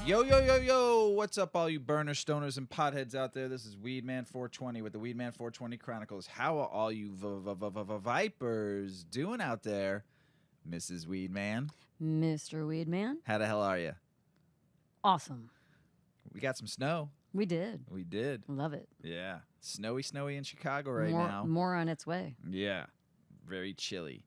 Yo, yo, yo, yo, what's up, all you burners, stoners, and potheads out there? This is Weedman 420 with the Weedman 420 Chronicles. How are all you vipers doing out there, Mrs. Weedman? Mr. Weedman. How the hell are you? Awesome. We got some snow. We did. We did. Love it. Yeah. Snowy in Chicago right now. More on its way. Yeah. Very chilly.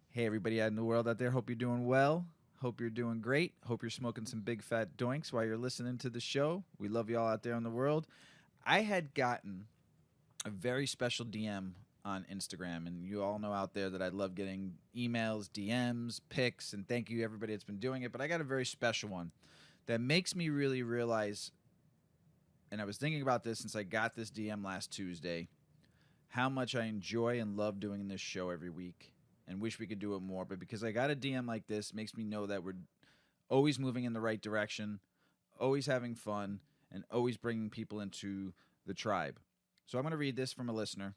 Hey, everybody out in the world out there. Hope you're doing well. Hope you're doing great. Hope you're smoking some big fat doinks while you're listening to the show. We love you all out there in the world. I had gotten a very special DM on Instagram, and you all know out there that I love getting emails, DMs, pics, and thank you everybody that's been doing it. But I got a very special one that makes me really realize, and I was thinking about this since I got this DM last Tuesday, how much I enjoy and love doing this show every week. And wish we could do it more, but because I got a DM like this, makes me know that we're always moving in the right direction, always having fun, and always bringing people into the tribe. So I'm going to read this from a listener,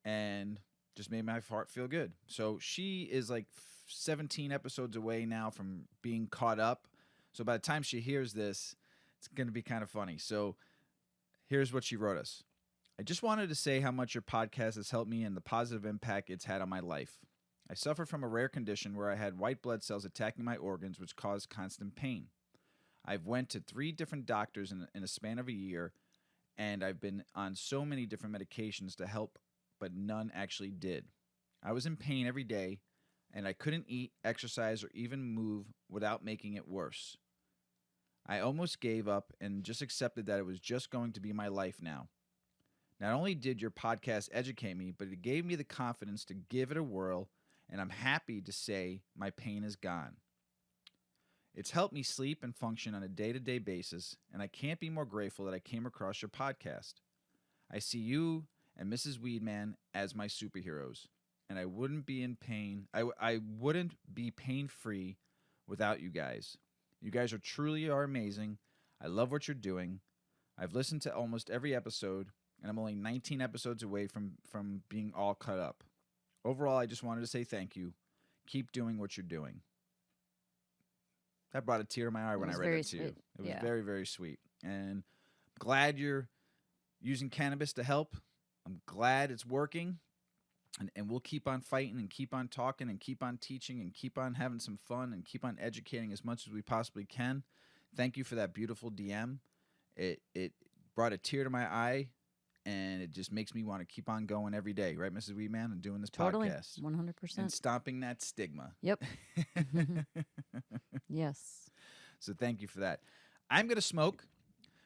and just made my heart feel good. So she is like 17 episodes away now from being caught up. So by the time she hears this, it's going to be kind of funny. So here's what she wrote us. I just wanted to say how much your podcast has helped me and the positive impact it's had on my life. I suffer from a rare condition where I had white blood cells attacking my organs, which caused constant pain. I've went to 3 different doctors in a span of a year, and I've been on so many different medications to help, but none actually did. I was in pain every day, and I couldn't eat, exercise, or even move without making it worse. I almost gave up and just accepted that it was just going to be my life now. Not only did your podcast educate me, but it gave me the confidence to give it a whirl, and I'm happy to say my pain is gone. It's helped me sleep and function on a day-to-day basis, and I can't be more grateful that I came across your podcast. I see you and Mrs. Weedman as my superheroes, and I wouldn't be in pain. I wouldn't be pain-free without you guys. You guys are amazing. I love what you're doing. I've listened to almost every episode, and I'm only 19 episodes away from being all cut up. Overall, I just wanted to say thank you. Keep doing what you're doing. That brought a tear to my eye when I read it to you. It was very, very sweet. And I'm glad you're using cannabis to help. I'm glad it's working. And we'll keep on fighting and keep on talking and keep on teaching and keep on having some fun and keep on educating as much as we possibly can. Thank you for that beautiful DM. It brought a tear to my eye. And it just makes me want to keep on going every day, right, Mrs. Weedman, and doing this podcast. 100%. And stomping that stigma. Yep. Yes. So thank you for that. I'm going to smoke.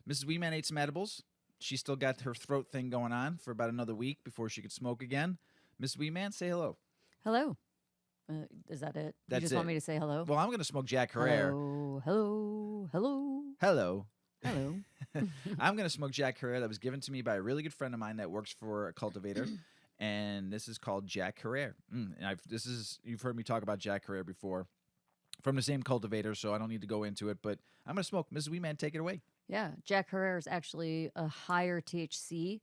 Mrs. Weedman ate some edibles. She still got her throat thing going on for about another week before she could smoke again. Mrs. Weedman, say hello. Hello. Is that it? That's you just want me to say hello? Well, I'm going to smoke Jack Herrera. Hello. Hello. I'm going to smoke Jack Herrera that was given to me by a really good friend of mine that works for a cultivator, and this is called Jack Herrera. And you've heard me talk about Jack Herrera before from the same cultivator, so I don't need to go into it, but I'm going to smoke. Mrs. Weedman, take it away. Yeah, Jack Herrera is actually a higher THC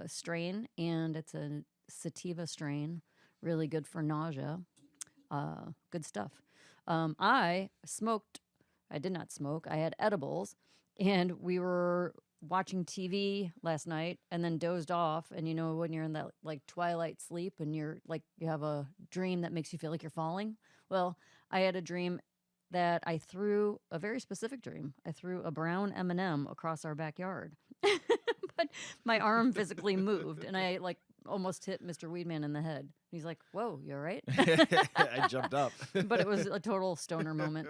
strain, and it's a sativa strain, really good for nausea. Good stuff. I did not smoke. I had edibles. And we were watching TV last night and then dozed off. And you know, when you're in that like twilight sleep and you're like, you have a dream that makes you feel like you're falling. Well, I had a dream that I threw a very specific dream. I threw a brown M&M across our backyard, but my arm physically moved and I like almost hit Mr. Weedman in the head. He's like, "Whoa, you all right?" I jumped up. But it was a total stoner moment.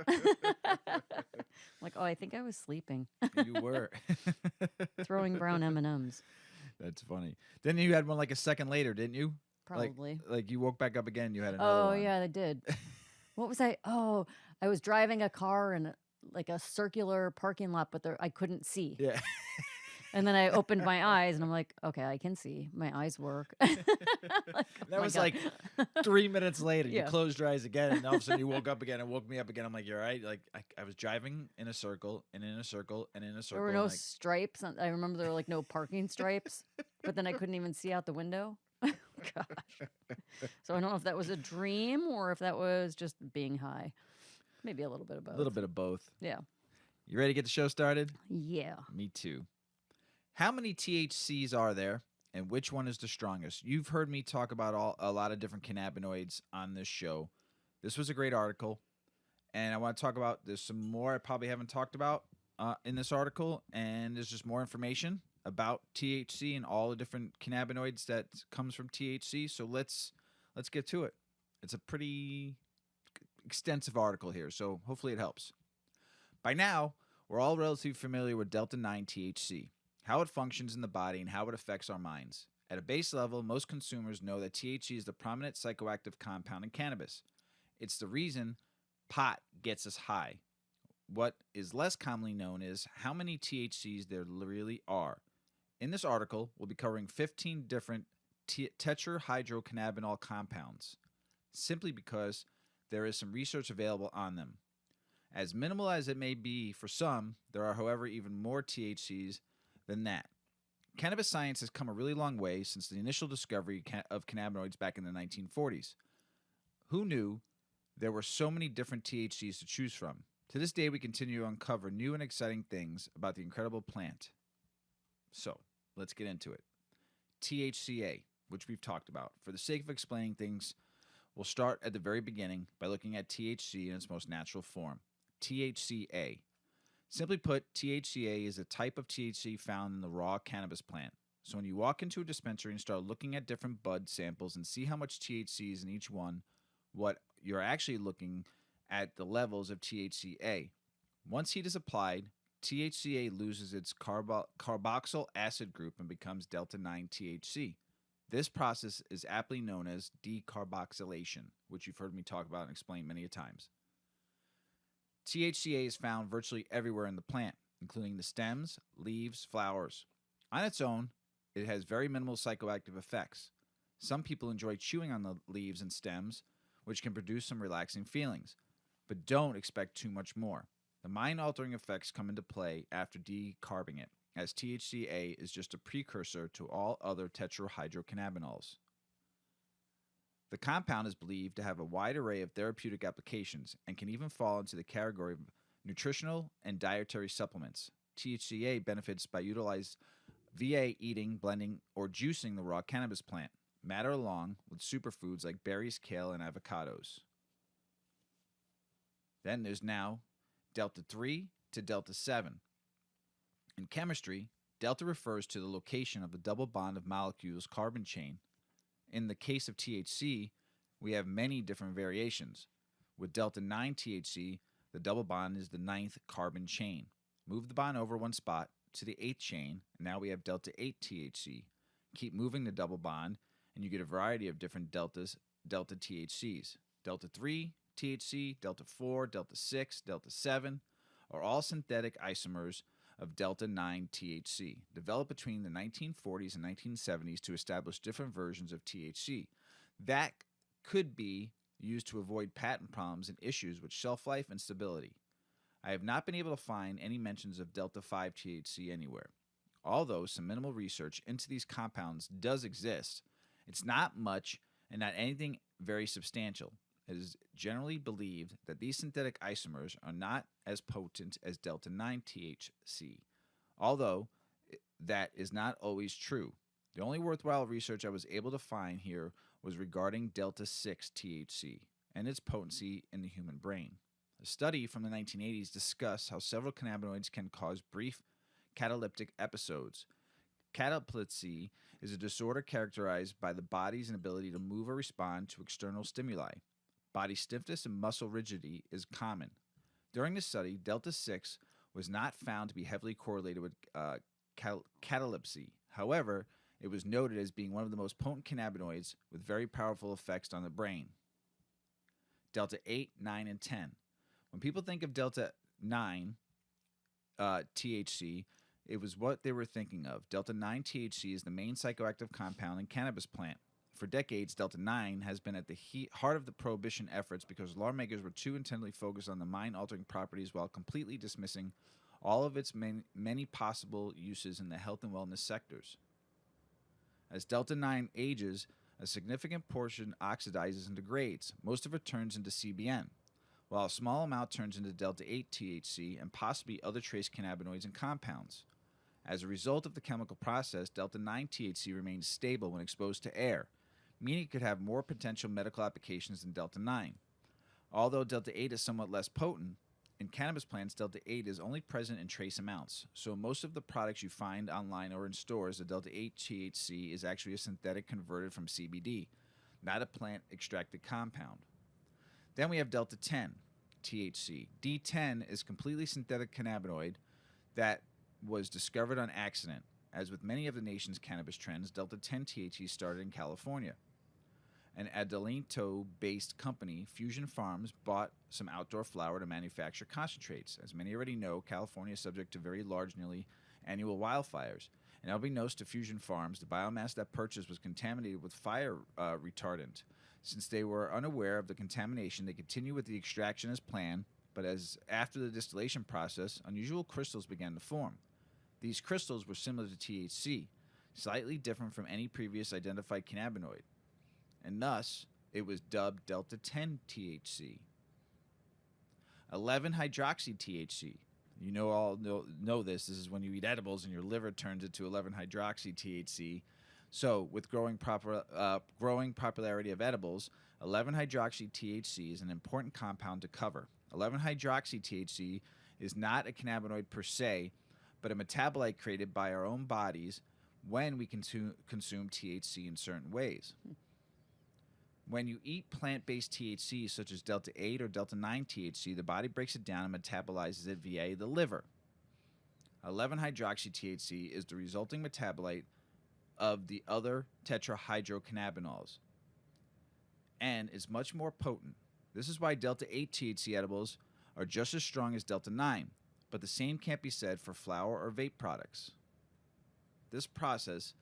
Like, oh, I think I was sleeping. You were. Throwing brown M&Ms. That's funny. Then you had one like a second later, didn't you? Probably. Like you woke back up again, you had another one. Oh, yeah, I did. What was I? Oh, I was driving a car in like a circular parking lot, but I couldn't see. Yeah. And then I opened my eyes and I'm like, okay, I can see. My eyes work. Like, that was like 3 minutes later. Yeah. You closed your eyes again, and all of a sudden you woke up again and woke me up again. I'm like, you're right. Like I was driving in a circle and in a circle and in a circle. There were no stripes. I remember there were like no parking stripes, but then I couldn't even see out the window. Gosh. So I don't know if that was a dream or if that was just being high. Maybe a little bit of both. A little bit of both. Yeah. You ready to get the show started? Yeah. Me too. How many THCs are there, and which one is the strongest? You've heard me talk about a lot of different cannabinoids on this show. This was a great article, and I want to talk about. There's some more I probably haven't talked about in this article, and there's just more information about THC and all the different cannabinoids that comes from THC. So let's get to it. It's a pretty extensive article here, so hopefully it helps. By now, we're all relatively familiar with delta 9 THC, how it functions in the body, and how it affects our minds. At a base level, most consumers know that THC is the prominent psychoactive compound in cannabis. It's the reason pot gets us high. What is less commonly known is how many THCs there really are. In this article, we'll be covering 15 different tetrahydrocannabinol compounds, simply because there is some research available on them. As minimal as it may be for some, there are, however, even more THCs than that. Cannabis science has come a really long way since the initial discovery of cannabinoids back in the 1940s. Who knew there were so many different THCs to choose from? To this day, we continue to uncover new and exciting things about the incredible plant. So, let's get into it. THCA, which we've talked about. For the sake of explaining things, we'll start at the very beginning by looking at THC in its most natural form. THCA. Simply put, THCA is a type of THC found in the raw cannabis plant. So when you walk into a dispensary and start looking at different bud samples and see how much THC is in each one, what you're actually looking at the levels of THCA. Once heat is applied, THCA loses its carboxyl acid group and becomes delta 9 THC. This process is aptly known as decarboxylation, which you've heard me talk about and explain many times. THCA is found virtually everywhere in the plant, including the stems, leaves, flowers. On its own, it has very minimal psychoactive effects. Some people enjoy chewing on the leaves and stems, which can produce some relaxing feelings, but don't expect too much more. The mind-altering effects come into play after decarbing it, as THCA is just a precursor to all other tetrahydrocannabinols. The compound is believed to have a wide array of therapeutic applications and can even fall into the category of nutritional and dietary supplements. THCA benefits by utilizing via eating, blending, or juicing the raw cannabis plant, matter along with superfoods like berries, kale, and avocados. Then there's now delta 3 to delta 7. In chemistry, delta refers to the location of the double bond of molecules' carbon chain. In the case of THC, we have many different variations. With delta 9 THC, the double bond is the 9th carbon chain. Move the bond over one spot to the 8th chain, and now we have delta 8 THC. Keep moving the double bond, and you get a variety of different delta THCs. Delta 3 THC, delta 4, delta 6, delta 7 are all synthetic isomers of delta 9 THC, developed between the 1940s and 1970s to establish different versions of THC. That could be used to avoid patent problems and issues with shelf life and stability. I have not been able to find any mentions of delta 5 THC anywhere. Although some minimal research into these compounds does exist, it's not much and not anything very substantial. It is generally believed that these synthetic isomers are not as potent as delta 9 THC, although that is not always true. The only worthwhile research I was able to find here was regarding delta 6 THC and its potency in the human brain. A study from the 1980s discussed how several cannabinoids can cause brief cataleptic episodes. Cataplexy is a disorder characterized by the body's inability to move or respond to external stimuli. Body stiffness and muscle rigidity is common. During the study, delta 6 was not found to be heavily correlated with catalepsy. However, it was noted as being one of the most potent cannabinoids with very powerful effects on the brain. Delta 8, 9, and 10. When people think of delta 9 THC, it was what they were thinking of. Delta 9 THC is the main psychoactive compound in cannabis plant. For decades, delta 9 has been at the heart of the prohibition efforts because lawmakers were too intently focused on the mind-altering properties while completely dismissing all of its many possible uses in the health and wellness sectors. As delta 9 ages, a significant portion oxidizes and degrades. Most of it turns into CBN. while a small amount turns into delta 8 THC and possibly other trace cannabinoids and compounds. As a result of the chemical process, delta 9 THC remains stable when exposed to air, meaning it could have more potential medical applications than delta 9. Although delta 8 is somewhat less potent, in cannabis plants, delta 8 is only present in trace amounts, so most of the products you find online or in stores, the delta 8 THC is actually a synthetic converted from CBD, not a plant extracted compound. Then we have delta 10 THC. D10 is completely synthetic cannabinoid that was discovered on accident. As with many of the nation's cannabis trends, delta 10 THC started in California. An Adelanto-based company, Fusion Farms, bought some outdoor flower to manufacture concentrates. As many already know, California is subject to very large, nearly annual wildfires. And unbeknownst to Fusion Farms, the biomass that purchased was contaminated with fire retardant. Since they were unaware of the contamination, they continued with the extraction as planned, but after the distillation process, unusual crystals began to form. These crystals were similar to THC, slightly different from any previous identified cannabinoid, and thus it was dubbed delta 10 THC. 11-hydroxy Thc. You all know this. This is when you eat edibles and your liver turns into 11-hydroxy Thc. So, with growing popularity of edibles, 11-hydroxy Thc is an important compound to cover. 11-hydroxy Thc is not a cannabinoid per se, but a metabolite created by our own bodies when we consume THC in certain ways. When you eat plant-based THC, such as delta 8 or delta 9 THC, the body breaks it down and metabolizes it via the liver. 11-hydroxy THC is the resulting metabolite of the other tetrahydrocannabinols and is much more potent. This is why delta 8 THC edibles are just as strong as delta 9, but the same can't be said for flower or vape products. This process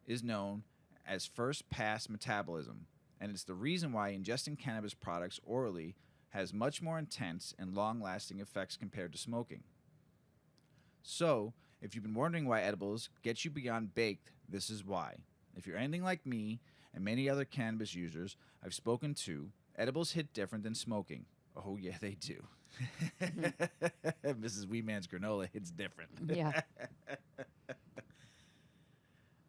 is known as first-pass metabolism, and it's the reason why ingesting cannabis products orally has much more intense and long-lasting effects compared to smoking. So, if you've been wondering why edibles get you beyond baked, this is why. If you're anything like me and many other cannabis users I've spoken to, edibles hit different than smoking. Oh, yeah, they do. Mrs. Weedman's granola hits different. Yeah.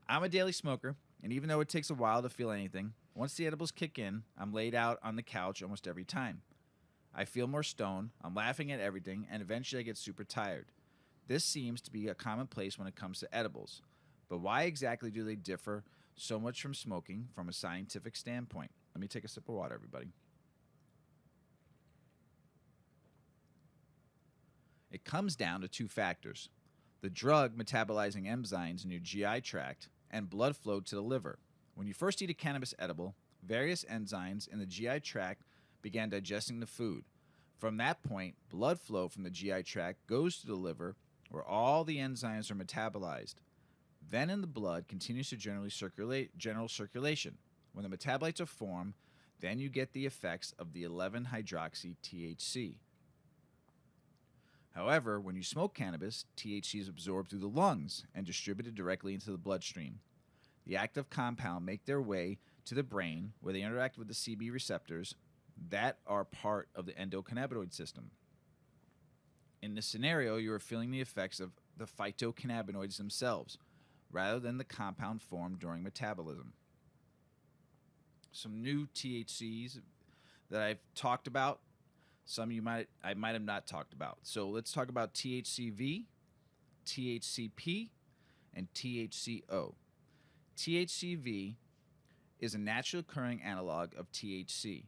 I'm a daily smoker, and even though it takes a while to feel anything, once the edibles kick in, I'm laid out on the couch almost every time. I feel more stoned, I'm laughing at everything, and eventually I get super tired. This seems to be a commonplace when it comes to edibles. But why exactly do they differ so much from smoking from a scientific standpoint? Let me take a sip of water, everybody. It comes down to two factors: the drug metabolizing enzymes in your GI tract and blood flow to the liver. When you first eat a cannabis edible, various enzymes in the GI tract began digesting the food. From that point, blood flow from the GI tract goes to the liver, where all the enzymes are metabolized. Then in the blood continues to general circulation. When the metabolites are formed, then you get the effects of the 11-hydroxy THC. However, when you smoke cannabis, THC is absorbed through the lungs and distributed directly into the bloodstream. The active compound make their way to the brain, where they interact with the CB receptors that are part of the endocannabinoid system. In this scenario, you are feeling the effects of the phytocannabinoids themselves, rather than the compound formed during metabolism. Some new THCs that I've talked about, some I might have not talked about. So let's talk about THCV, THCP, and THCO. THCV is a naturally occurring analog of THC.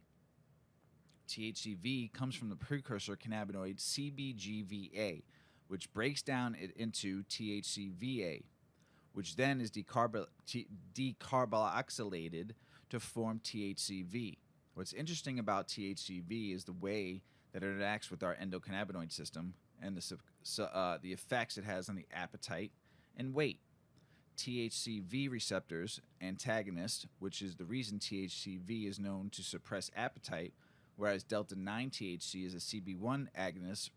THCV comes from the precursor cannabinoid CBGVA, which breaks down it into THCVA, which then is decarboxylated to form THCV. What's interesting about THCV is the way that it interacts with our endocannabinoid system and the effects it has on the appetite and weight. THCV receptors antagonist, which is the reason THCV is known to suppress appetite, whereas delta 9 THC is a CB1 agonist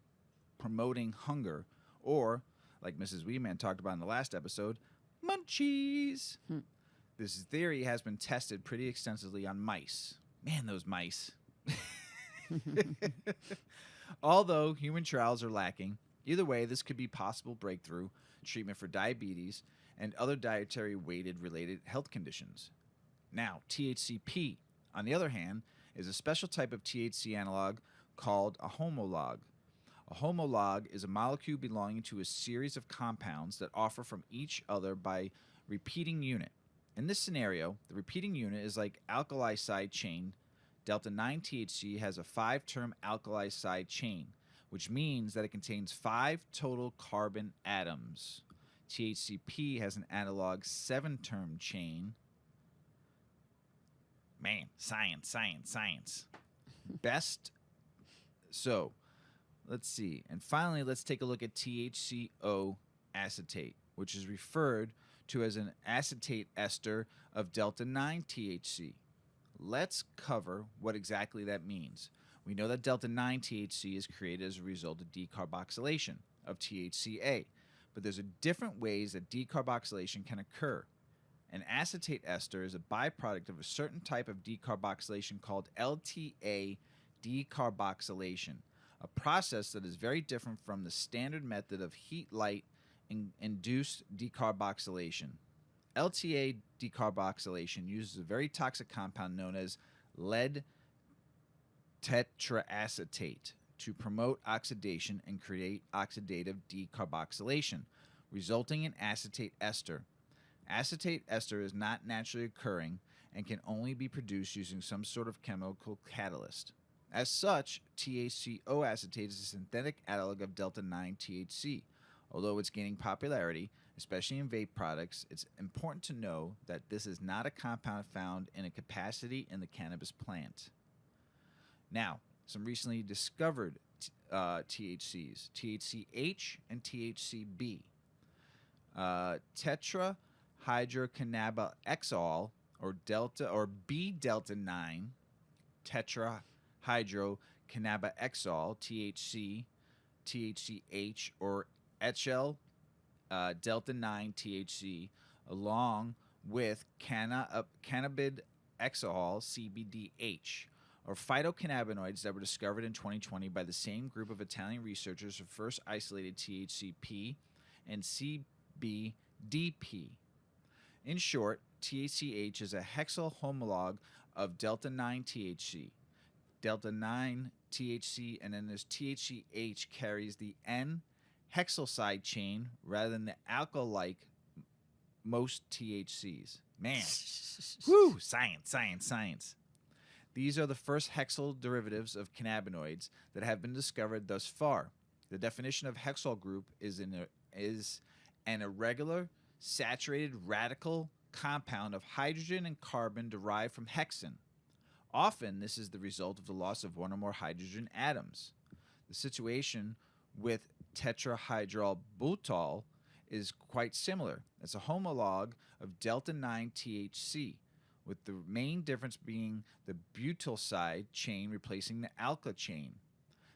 promoting hunger, or, like Mrs. Weedman talked about in the last episode, munchies. This theory has been tested pretty extensively on mice. Man, those mice. Although human trials are lacking, either way, this could be possible breakthrough treatment for diabetes and other dietary weighted related health conditions. Now, THCP, on the other hand, is a special type of THC analog called a homolog. A homolog is a molecule belonging to a series of compounds that offer from each other by repeating unit. In this scenario, the repeating unit is like alkali side chain. Delta 9 THC has a 5-term alkali side chain, which means that it contains 5 total carbon atoms. THCP has an analog 7-term chain. Man, science, science, science. Best. So, let's see. And finally, let's take a look at THCO acetate, which is referred to as an acetate ester of delta 9 THC. Let's cover what exactly that means. We know that delta 9 THC is created as a result of decarboxylation of THCA, but there's different ways that decarboxylation can occur. An acetate ester is a byproduct of a certain type of decarboxylation called LTA decarboxylation, a process that is very different from the standard method of heat-light induced decarboxylation. LTA decarboxylation uses a very toxic compound known as lead tetracetate to promote oxidation and create oxidative decarboxylation, resulting in acetate ester. Acetate ester is not naturally occurring and can only be produced using some sort of chemical catalyst. As such, THCO acetate is a synthetic analog of delta 9 THC. Although it's gaining popularity, especially in vape products, it's important to know that this is not a compound found in a capacity in the cannabis plant. Now, some recently discovered THCs, THCH and THCB. Tetrahydrocannabinol or B delta 9 tetrahydrocannabinol, THC, THCH, or ethyl delta 9 THC, along with cannabidexol, CBDH, or phytocannabinoids that were discovered in 2020 by the same group of Italian researchers who first isolated THCP and CBDP. In short, THCH is a hexyl homolog of delta 9 THC. Delta 9 THC, and then there's THCH carries the N hexyl side chain rather than the alkyl-like most THCs. Man, woo, science, science, science. These are the first hexyl derivatives of cannabinoids that have been discovered thus far. The definition of hexyl group is an irregular, saturated radical compound of hydrogen and carbon derived from hexane. Often, this is the result of the loss of one or more hydrogen atoms. The situation with tetrahydrobutol is quite similar. It's a homolog of delta 9 THC, with the main difference being the butyl side chain replacing the alkyl chain.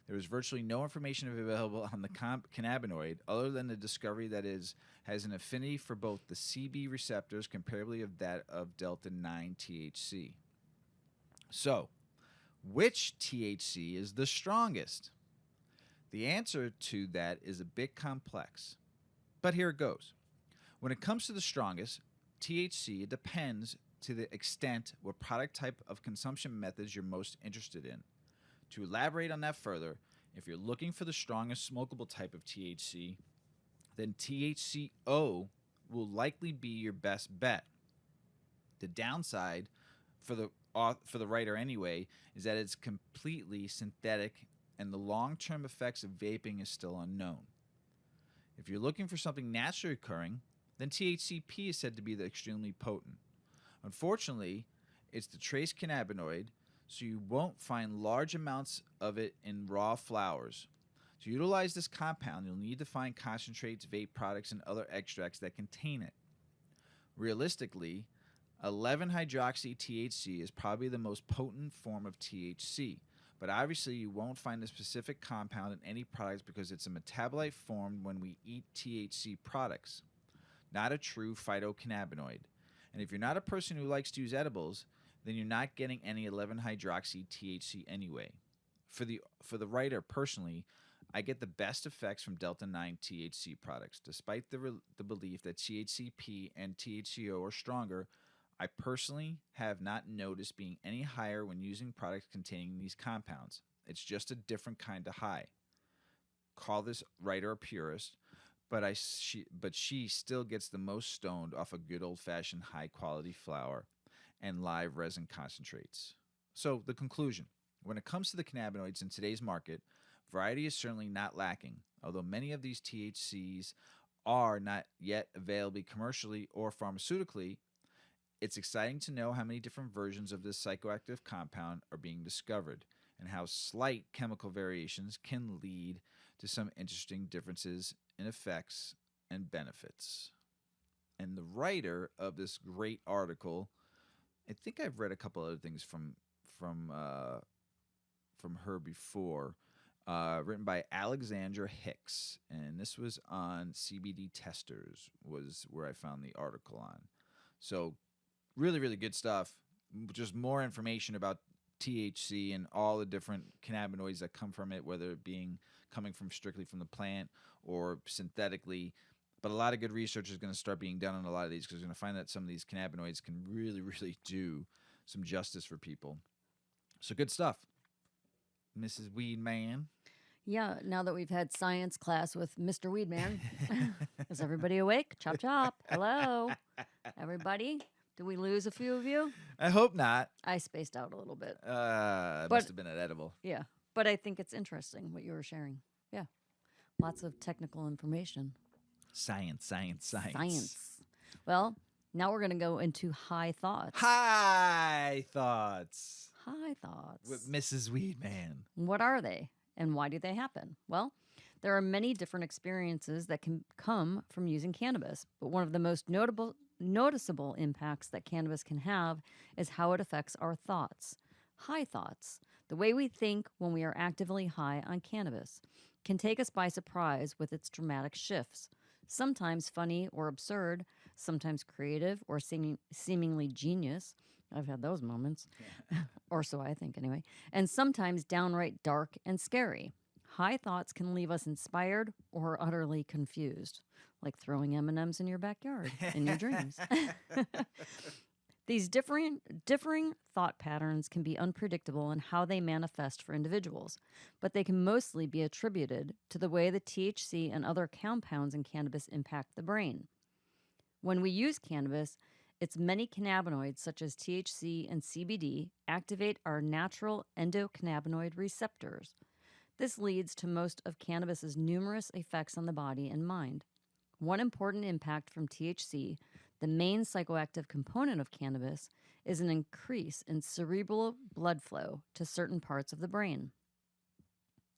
There is virtually no information available on the cannabinoid other than the discovery that has an affinity for both the CB receptors comparably of that of delta 9 THC. So, which THC is the strongest? The answer to that is a bit complex, but here it goes. When it comes to the strongest, THC, it depends to the extent what product type of consumption methods you're most interested in. To elaborate on that further, if you're looking for the strongest smokable type of THC, then THCO will likely be your best bet. The downside for the writer anyway is that it's completely synthetic and the long-term effects of vaping is still unknown. If you're looking for something naturally occurring, then THCP is said to be extremely potent. Unfortunately, it's the trace cannabinoid, so you won't find large amounts of it in raw flowers. To utilize this compound, you'll need to find concentrates, vape products, and other extracts that contain it. Realistically, 11-hydroxy THC is probably the most potent form of THC, but obviously you won't find the specific compound in any products because it's a metabolite formed when we eat THC products, not a true phytocannabinoid. And if you're not a person who likes to use edibles, then you're not getting any 11-hydroxy THC anyway. For the writer personally, I get the best effects from Delta 9 THC products. Despite the belief that THCP and THCO are stronger, I personally have not noticed being any higher when using products containing these compounds. It's just a different kind of high. Call this writer a purist, but she still gets the most stoned off a good old fashioned high quality flower and live resin concentrates. So the conclusion: when it comes to the cannabinoids in today's market, variety is certainly not lacking. Although many of these THCs are not yet available commercially or pharmaceutically, it's exciting to know how many different versions of this psychoactive compound are being discovered and how slight chemical variations can lead to some interesting differences in effects and benefits. And the writer of this great article, I think I've read a couple other things from uh, from her before, written by Alexandra Hicks, and this was on CBD Testers was where I found the article on. So really, really good stuff. Just more information about THC and all the different cannabinoids that come from it, whether it being coming from strictly from the plant or synthetically. But a lot of good research is going to start being done on a lot of these because we're going to find that some of these cannabinoids can really, really do some justice for people. So good stuff, Mrs. Weedman. Yeah, now that we've had science class with Mr. Weedman, is everybody awake? Chop chop. Hello, everybody. Did we lose a few of you? I hope not. I spaced out a little bit. It must have been an edible. Yeah, but I think it's interesting what you were sharing. Yeah, lots of technical information. Science. Science. Well, now we're going to go into high thoughts. High thoughts High thoughts. with Mrs. Weedman. What are they and why do they happen? Well, there are many different experiences that can come from using cannabis, but one of the most noticeable impacts that cannabis can have is how it affects our thoughts. High thoughts, the way we think when we are actively high on cannabis, can take us by surprise with its dramatic shifts. Sometimes funny or absurd, sometimes creative or seemingly genius. I've had those moments, or so I think anyway, and sometimes downright dark and scary. High thoughts can leave us inspired or utterly confused, like throwing M&Ms in your backyard in your dreams. These differing thought patterns can be unpredictable in how they manifest for individuals, but they can mostly be attributed to the way the THC and other compounds in cannabis impact the brain. When we use cannabis, its many cannabinoids, such as THC and CBD, activate our natural endocannabinoid receptors. This leads to most of cannabis's numerous effects on the body and mind. One important impact from THC, the main psychoactive component of cannabis, is an increase in cerebral blood flow to certain parts of the brain.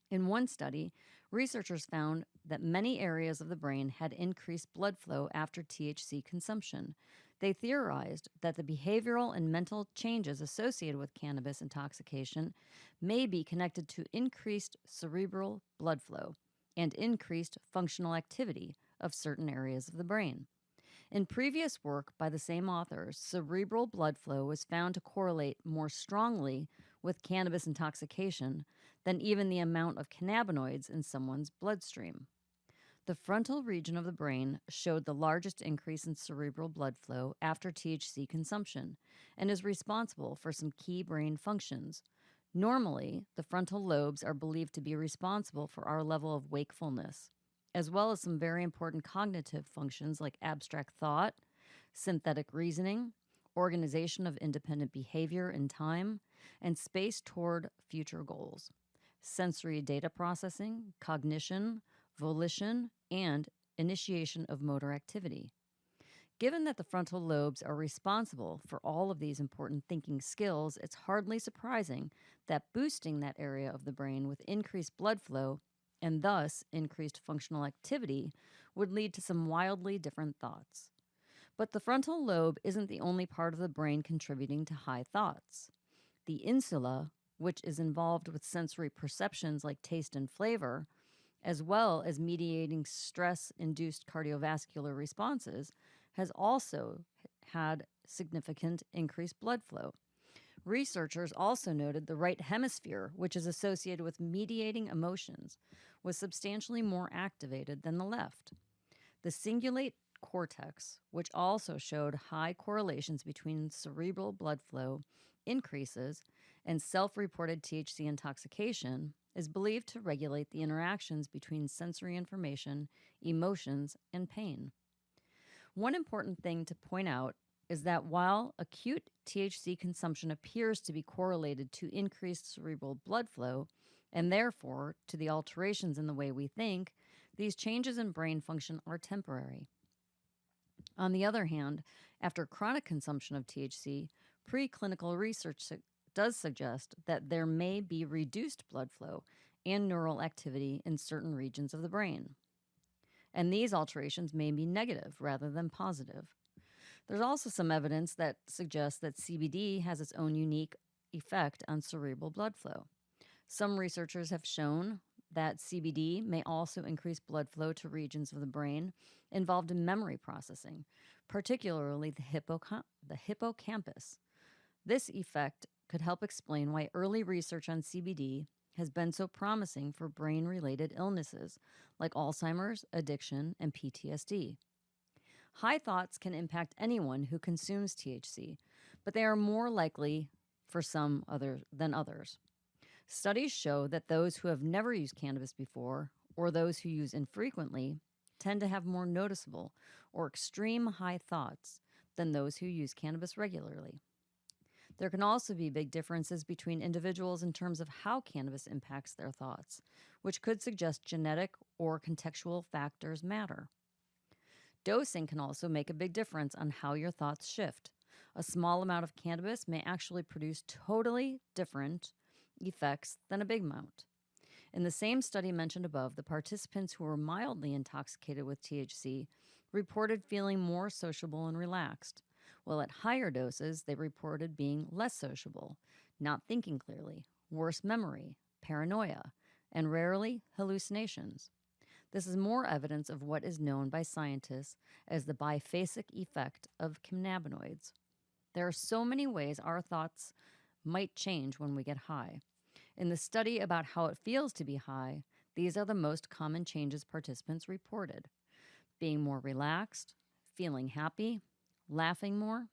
In one study, researchers found that many areas of the brain had increased blood flow after THC consumption. They theorized that the behavioral and mental changes associated with cannabis intoxication may be connected to increased cerebral blood flow and increased functional activity of certain areas of the brain. In previous work by the same authors, cerebral blood flow was found to correlate more strongly with cannabis intoxication than even the amount of cannabinoids in someone's bloodstream. The frontal region of the brain showed the largest increase in cerebral blood flow after THC consumption and is responsible for some key brain functions. Normally, the frontal lobes are believed to be responsible for our level of wakefulness, as well as some very important cognitive functions like abstract thought, synthetic reasoning, organization of independent behavior in time, and space toward future goals, sensory data processing, cognition, volition, and initiation of motor activity. Given that the frontal lobes are responsible for all of these important thinking skills, it's hardly surprising that boosting that area of the brain with increased blood flow and thus increased functional activity would lead to some wildly different thoughts. But the frontal lobe isn't the only part of the brain contributing to high thoughts. The insula, which is involved with sensory perceptions like taste and flavor, as well as mediating stress-induced cardiovascular responses, has also had significant increased blood flow. Researchers also noted the right hemisphere, which is associated with mediating emotions, was substantially more activated than the left. The cingulate cortex, which also showed high correlations between cerebral blood flow increases and self-reported THC intoxication, is believed to regulate the interactions between sensory information, emotions, and pain. One important thing to point out is that while acute THC consumption appears to be correlated to increased cerebral blood flow, and therefore to the alterations in the way we think, these changes in brain function are temporary. On the other hand, after chronic consumption of THC, preclinical research does suggest that there may be reduced blood flow and neural activity in certain regions of the brain. And these alterations may be negative rather than positive. There's also some evidence that suggests that CBD has its own unique effect on cerebral blood flow. Some researchers have shown that CBD may also increase blood flow to regions of the brain involved in memory processing, particularly the hippocampus. This effect could help explain why early research on CBD has been so promising for brain-related illnesses like Alzheimer's, addiction, and PTSD. High thoughts can impact anyone who consumes THC, but they are more likely for some than others. Studies show that those who have never used cannabis before, or those who use infrequently, tend to have more noticeable or extreme high thoughts than those who use cannabis regularly. There can also be big differences between individuals in terms of how cannabis impacts their thoughts, which could suggest genetic or contextual factors matter. Dosing can also make a big difference on how your thoughts shift. A small amount of cannabis may actually produce totally different effects than a big amount. In the same study mentioned above, the participants who were mildly intoxicated with THC reported feeling more sociable and relaxed, while at higher doses they reported being less sociable, not thinking clearly, worse memory, paranoia, and rarely hallucinations. This is more evidence of what is known by scientists as the biphasic effect of cannabinoids. There are so many ways our thoughts might change when we get high. In the study about how it feels to be high, these are the most common changes participants reported: being more relaxed, feeling happy, laughing more,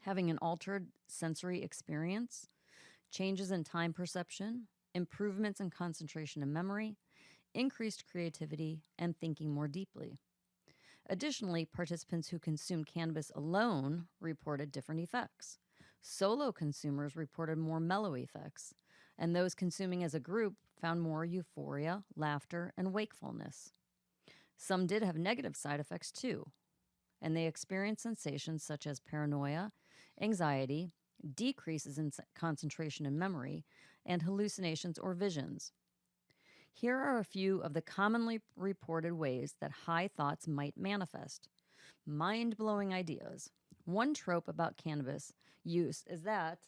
having an altered sensory experience, changes in time perception, improvements in concentration and memory, increased creativity, and thinking more deeply. Additionally, participants who consumed cannabis alone reported different effects. Solo consumers reported more mellow effects, and those consuming as a group found more euphoria, laughter, and wakefulness. Some did have negative side effects too, and they experienced sensations such as paranoia, anxiety, decreases in concentration and memory, and hallucinations or visions. Here are a few of the commonly reported ways that high thoughts might manifest. Mind-blowing ideas. One trope about cannabis use is that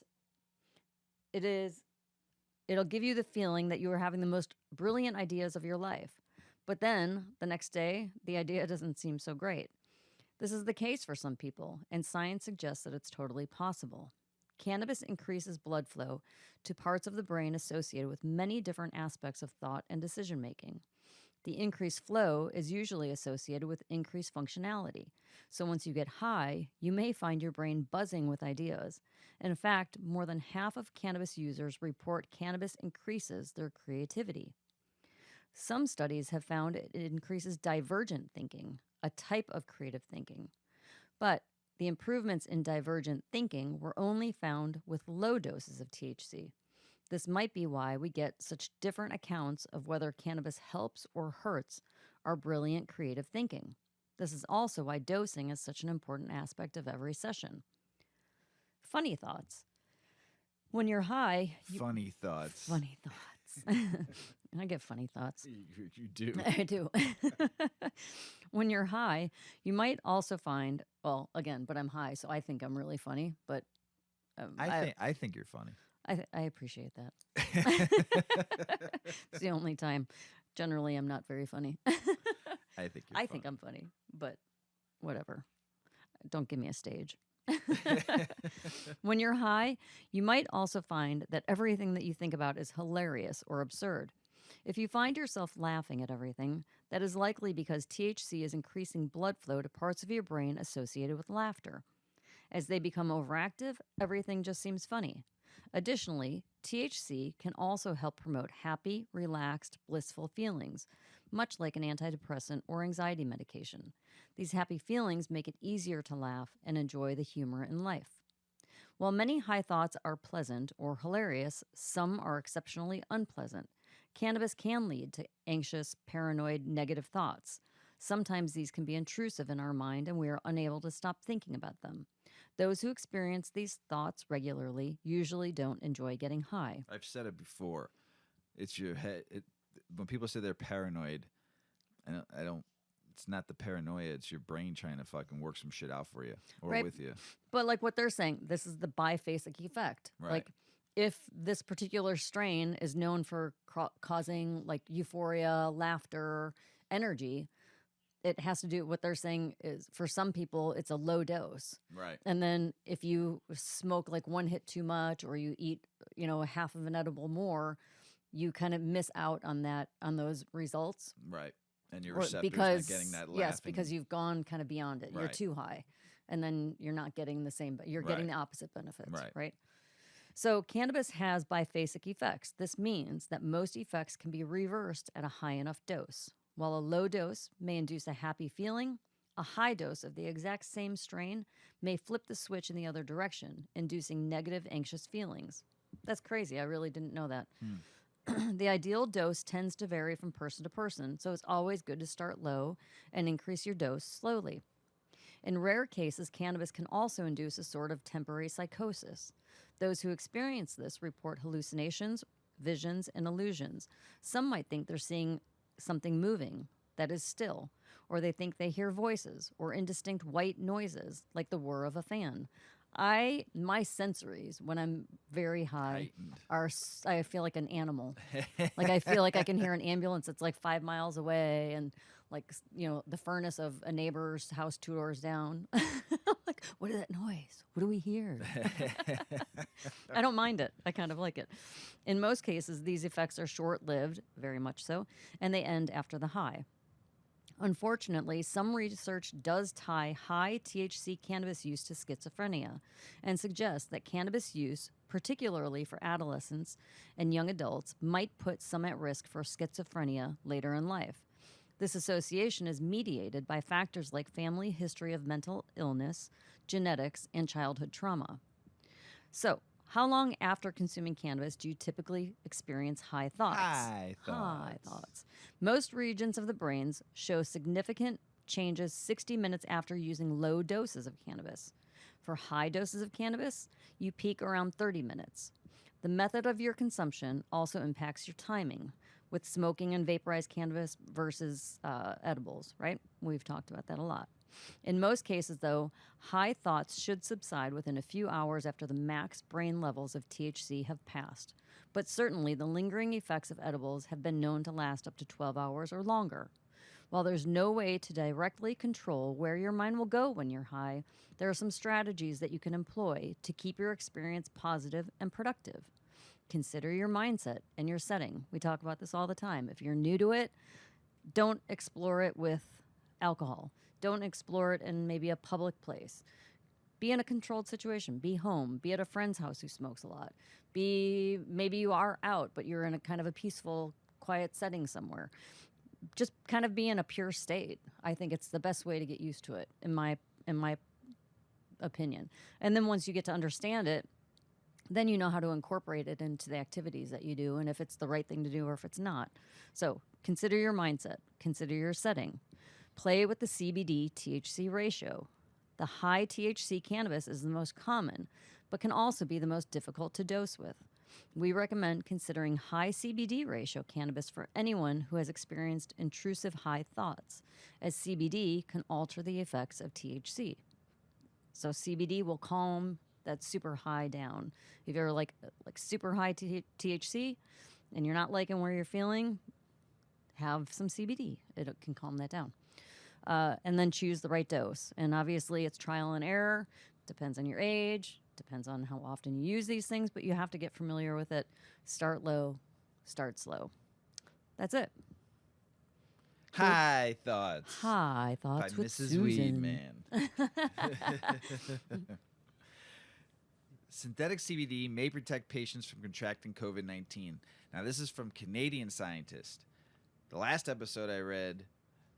it'll give you the feeling that you are having the most brilliant ideas of your life. But then, the next day, the idea doesn't seem so great. This is the case for some people, and science suggests that it's totally possible. Cannabis increases blood flow to parts of the brain associated with many different aspects of thought and decision-making. The increased flow is usually associated with increased functionality. So once you get high, you may find your brain buzzing with ideas. In fact, more than half of cannabis users report cannabis increases their creativity. Some studies have found it increases divergent thinking, a type of creative thinking. But the improvements in divergent thinking were only found with low doses of THC. This might be why we get such different accounts of whether cannabis helps or hurts our brilliant creative thinking. This is also why dosing is such an important aspect of every session. Funny thoughts. When you're high... Funny thoughts. Funny thoughts. I get funny thoughts. You do. I do. When you're high, you might also find, well, again, but I'm high, so I think I'm really funny, but... I think you're funny. I appreciate that. It's the only time. Generally, I'm not very funny. I think you're I funny. think I'm funny, but whatever. Don't give me a stage. When you're high, you might also find that everything that you think about is hilarious or absurd. If you find yourself laughing at everything, that is likely because THC is increasing blood flow to parts of your brain associated with laughter. As they become overactive, everything just seems funny. Additionally, THC can also help promote happy, relaxed, blissful feelings, much like an antidepressant or anxiety medication. These happy feelings make it easier to laugh and enjoy the humor in life. While many high thoughts are pleasant or hilarious, some are exceptionally unpleasant. Cannabis can lead to anxious, paranoid, negative thoughts. Sometimes these can be intrusive in our mind and we are unable to stop thinking about them. Those who experience these thoughts regularly usually don't enjoy getting high. I've said it before. It's your head. When people say they're paranoid, I don't. It's not the paranoia. It's your brain trying to fucking work some shit out for you or Right. with you. But like what they're saying, this is the biphasic effect. Right. Like if this particular strain is known for causing like euphoria, laughter, energy, it has to do what they're saying is for some people it's a low dose. Right. And then if you smoke like one hit too much or you eat, half of an edible more, you kind of miss out on those results. Right. And your Or receptors because not getting that laughing. yes, because you've gone kind of beyond it. You're Right. too high. And then you're not getting the same, but you're getting the opposite benefits, right? So cannabis has biphasic effects. This means that most effects can be reversed at a high enough dose. While a low dose may induce a happy feeling, a high dose of the exact same strain may flip the switch in the other direction, inducing negative, anxious feelings. That's crazy. I really didn't know that. The ideal dose tends to vary from person to person, so it's always good to start low and increase your dose slowly. In rare cases, cannabis can also induce a sort of temporary psychosis. Those who experience this report hallucinations, visions, and illusions. Some might think they're seeing something moving that is still, or they think they hear voices or indistinct white noises like the whir of a fan. My sensories when I'm very high Heightened. I feel like an animal. Like I feel like I can hear an ambulance that's like 5 miles away and like the furnace of a neighbor's house 2 doors down. Like, what is that noise? What do we hear? I don't mind it. I kind of like it. In most cases, these effects are short-lived, very much so, and they end after the high. Unfortunately, some research does tie high THC cannabis use to schizophrenia and suggests that cannabis use, particularly for adolescents and young adults, might put some at risk for schizophrenia later in life. This association is mediated by factors like family history of mental illness, genetics, and childhood trauma. So, how long after consuming cannabis do you typically experience high thoughts? High High thoughts. thoughts. Most regions of the brains show significant changes 60 minutes after using low doses of cannabis. For high doses of cannabis, you peak around 30 minutes. The method of your consumption also impacts your timing, with smoking and vaporized cannabis versus edibles, right? We've talked about that a lot. In most cases, though, high thoughts should subside within a few hours after the max brain levels of THC have passed. But certainly, the lingering effects of edibles have been known to last up to 12 hours or longer. While there's no way to directly control where your mind will go when you're high, there are some strategies that you can employ to keep your experience positive and productive. Consider your mindset and your setting. We talk about this all the time. If you're new to it, don't explore it with alcohol. Don't explore it in maybe a public place. Be in a controlled situation. Be home. Be at a friend's house who smokes a lot. Maybe you are out, but you're in a kind of a peaceful, quiet setting somewhere. Just kind of be in a pure state. I think it's the best way to get used to it, in my opinion. And then once you get to understand it, then you know how to incorporate it into the activities that you do and if it's the right thing to do or if it's not. So consider your mindset. Consider your setting. Play with the CBD THC ratio. The high THC cannabis is the most common, but can also be the most difficult to dose with. We recommend considering high CBD ratio cannabis for anyone who has experienced intrusive high thoughts, as CBD can alter the effects of THC. So CBD will calm that super high down. If you're like super high THC and you're not liking where you're feeling, have some CBD. It can calm that down. And then choose the right dose. And obviously, it's trial and error. Depends on your age, depends on how often you use these things, but you have to get familiar with it. Start low, start slow. That's it. High Thoughts Hi, by thoughts with Mrs. Susan. Weedman. Synthetic CBD may protect patients from contracting COVID-19. Now, this is from Canadian scientists. The last episode I read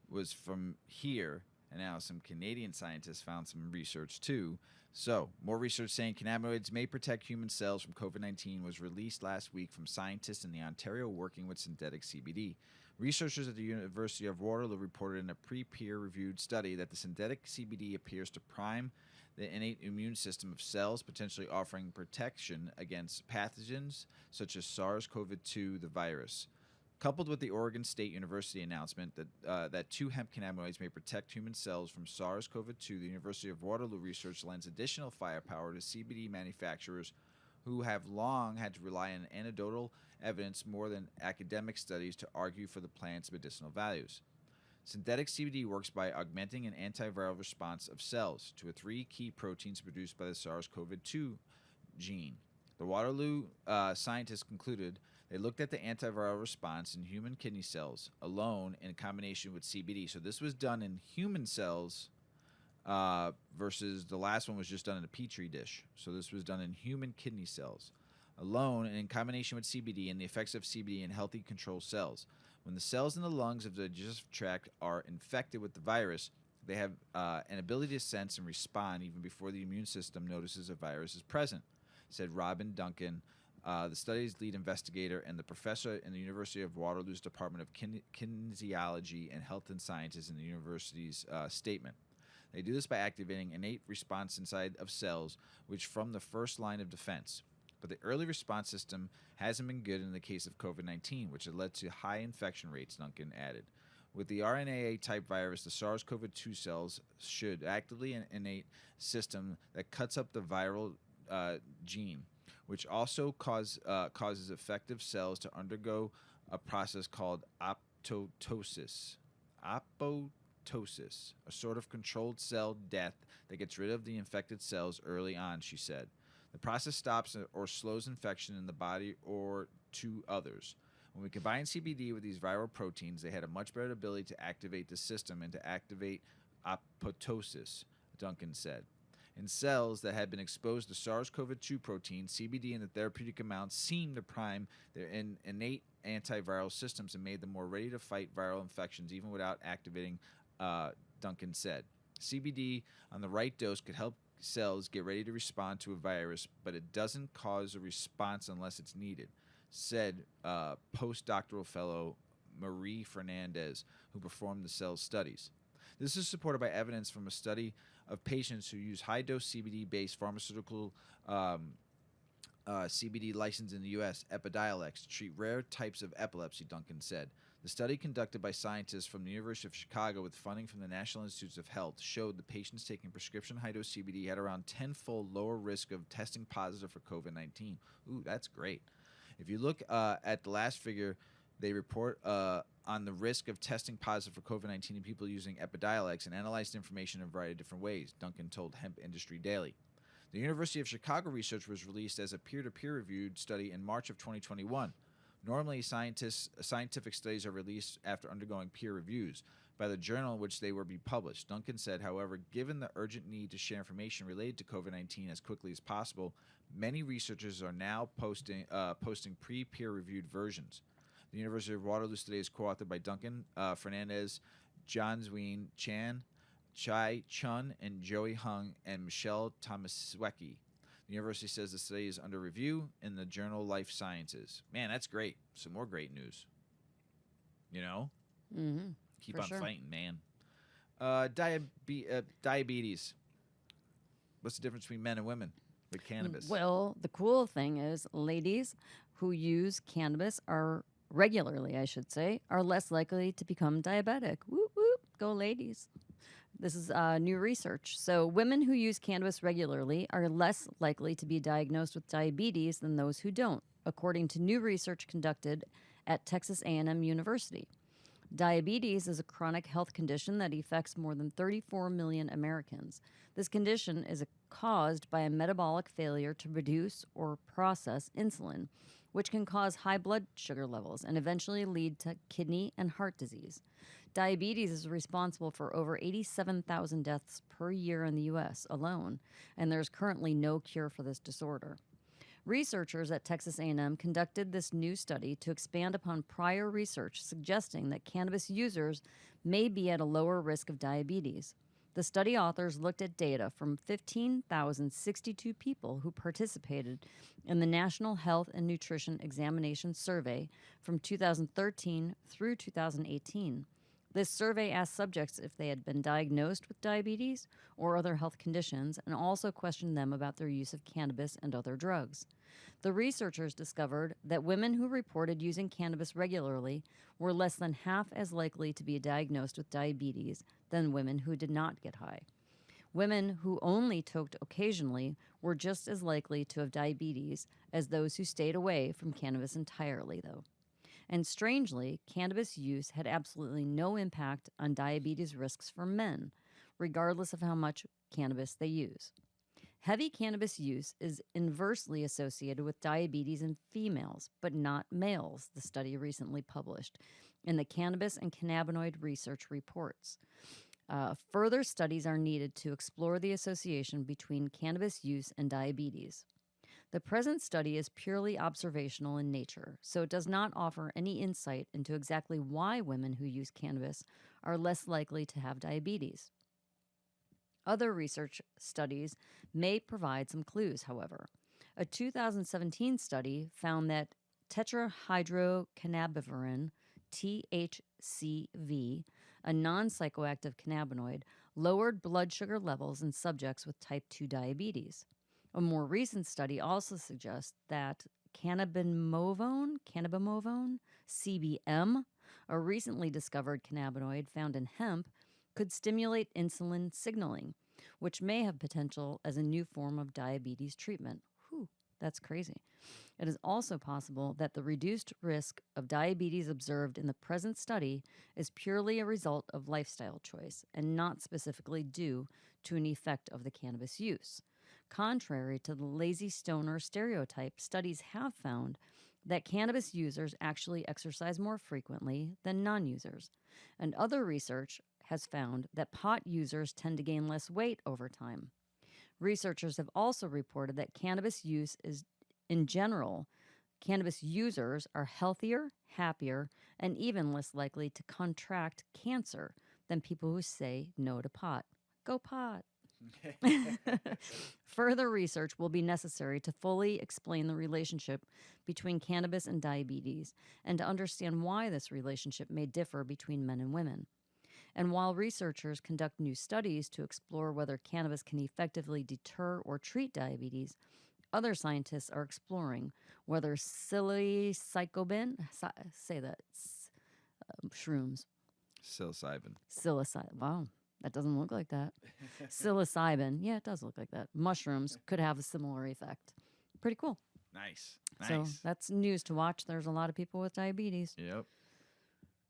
was from here, and now some Canadian scientists found some research too. So, more research saying cannabinoids may protect human cells from COVID-19 was released last week from scientists in the Ontario working with synthetic CBD. Researchers at the University of Waterloo reported in a pre-peer-reviewed study that the synthetic CBD appears to prime the innate immune system of cells, potentially offering protection against pathogens such as SARS-CoV-2, the virus. Coupled with the Oregon State University announcement that 2 hemp cannabinoids may protect human cells from SARS-CoV-2, the University of Waterloo research lends additional firepower to CBD manufacturers who have long had to rely on anecdotal evidence more than academic studies to argue for the plant's medicinal values. Synthetic CBD works by augmenting an antiviral response of cells to 3 key proteins produced by the SARS-CoV-2 gene. The Waterloo scientists concluded they looked at the antiviral response in human kidney cells alone in combination with CBD. So this was done in human cells versus the last one was just done in a petri dish. So this was done in human kidney cells alone and in combination with CBD and the effects of CBD in healthy control cells. When the cells in the lungs of the digestive tract are infected with the virus, they have an ability to sense and respond even before the immune system notices a virus is present, said Robin Duncan, the study's lead investigator and the professor in the University of Waterloo's Department of Kinesiology and Health and Sciences in the university's statement. They do this by activating innate response inside of cells, which form the first line of defense. But the early response system hasn't been good in the case of COVID-19, which had led to high infection rates, Duncan added. With the RNA-type virus, the SARS-CoV-2 cells should actively innate system that cuts up the viral gene, which also causes effective cells to undergo a process called apoptosis. Apoptosis, a sort of controlled cell death that gets rid of the infected cells early on, she said. The process stops or slows infection in the body or to others. When we combine CBD with these viral proteins, they had a much better ability to activate the system and to activate apoptosis, Duncan said. In cells that had been exposed to SARS-CoV-2 protein, CBD in the therapeutic amounts seemed to prime their innate antiviral systems and made them more ready to fight viral infections even without activating, Duncan said. CBD on the right dose could help cells get ready to respond to a virus, but it doesn't cause a response unless it's needed, said postdoctoral fellow Marie Fernandez, who performed the cell studies. This is supported by evidence from a study of patients who use high-dose CBD-based pharmaceutical CBD licensed in the U.S., Epidiolex, to treat rare types of epilepsy, Duncan said. The study conducted by scientists from the University of Chicago with funding from the National Institutes of Health showed the patients taking prescription high-dose CBD had around 10-fold lower risk of testing positive for COVID-19. Ooh, that's great. If you look at the last figure, they report on the risk of testing positive for COVID-19 in people using Epidiolex and analyzed information in a variety of different ways, Duncan told Hemp Industry Daily. The University of Chicago research was released as a peer-to-peer reviewed study in March of 2021. Normally, scientific studies are released after undergoing peer reviews by the journal in which they will be published. Duncan said, however, given the urgent need to share information related to COVID-19 as quickly as possible, many researchers are now posting pre-peer-reviewed versions. The University of Waterloo study is co-authored by Duncan Fernandez, John Zween, Chan, Chai Chun, and Joey Hung, and Michelle Tomaswecki. The university says the study is under review in the journal Life Sciences. Man, that's great. Some more great news. You know? Mm-hmm. Keep For on sure. fighting, man. Diabetes. What's the difference between men and women with cannabis? Well, the cool thing is ladies who use cannabis are regularly, I should say, are less likely to become diabetic. Whoop, whoop. Go ladies. This is new research. So women who use cannabis regularly are less likely to be diagnosed with diabetes than those who don't, according to new research conducted at Texas A&M University. Diabetes is a chronic health condition that affects more than 34 million Americans. This condition is caused by a metabolic failure to produce or process insulin, which can cause high blood sugar levels and eventually lead to kidney and heart disease. Diabetes is responsible for over 87,000 deaths per year in the U.S. alone, and there's currently no cure for this disorder. Researchers at Texas A&M conducted this new study to expand upon prior research suggesting that cannabis users may be at a lower risk of diabetes. The study authors looked at data from 15,062 people who participated in the National Health and Nutrition Examination Survey from 2013 through 2018. This survey asked subjects if they had been diagnosed with diabetes or other health conditions and also questioned them about their use of cannabis and other drugs. The researchers discovered that women who reported using cannabis regularly were less than half as likely to be diagnosed with diabetes than women who did not get high. Women who only toked occasionally were just as likely to have diabetes as those who stayed away from cannabis entirely, though. And strangely, cannabis use had absolutely no impact on diabetes risks for men, regardless of how much cannabis they use. Heavy cannabis use is inversely associated with diabetes in females, but not males, the study recently published in the Cannabis and Cannabinoid Research Reports. Further studies are needed to explore the association between cannabis use and diabetes. The present study is purely observational in nature, so it does not offer any insight into exactly why women who use cannabis are less likely to have diabetes. Other research studies may provide some clues, however. A 2017 study found that tetrahydrocannabinol, THCV, a non-psychoactive cannabinoid, lowered blood sugar levels in subjects with type 2 diabetes. A more recent study also suggests that cannabinoid, CBM, a recently discovered cannabinoid found in hemp, could stimulate insulin signaling, which may have potential as a new form of diabetes treatment. Whew, that's crazy. It is also possible that the reduced risk of diabetes observed in the present study is purely a result of lifestyle choice and not specifically due to an effect of the cannabis use. Contrary to the lazy stoner stereotype, studies have found that cannabis users actually exercise more frequently than non-users. And other research has found that pot users tend to gain less weight over time. Researchers have also reported that cannabis use is, in general, cannabis users are healthier, happier, and even less likely to contract cancer than people who say no to pot. Go pot! Further research will be necessary to fully explain the relationship between cannabis and diabetes and to understand why this relationship may differ between men and women. And while researchers conduct new studies to explore whether cannabis can effectively deter or treat diabetes, other scientists are exploring whether psilocybin, shrooms. Psilocybin. Wow. That doesn't look like that. Psilocybin. Yeah, it does look like that. Mushrooms could have a similar effect. Pretty cool. Nice. So that's news to watch. There's a lot of people with diabetes. Yep.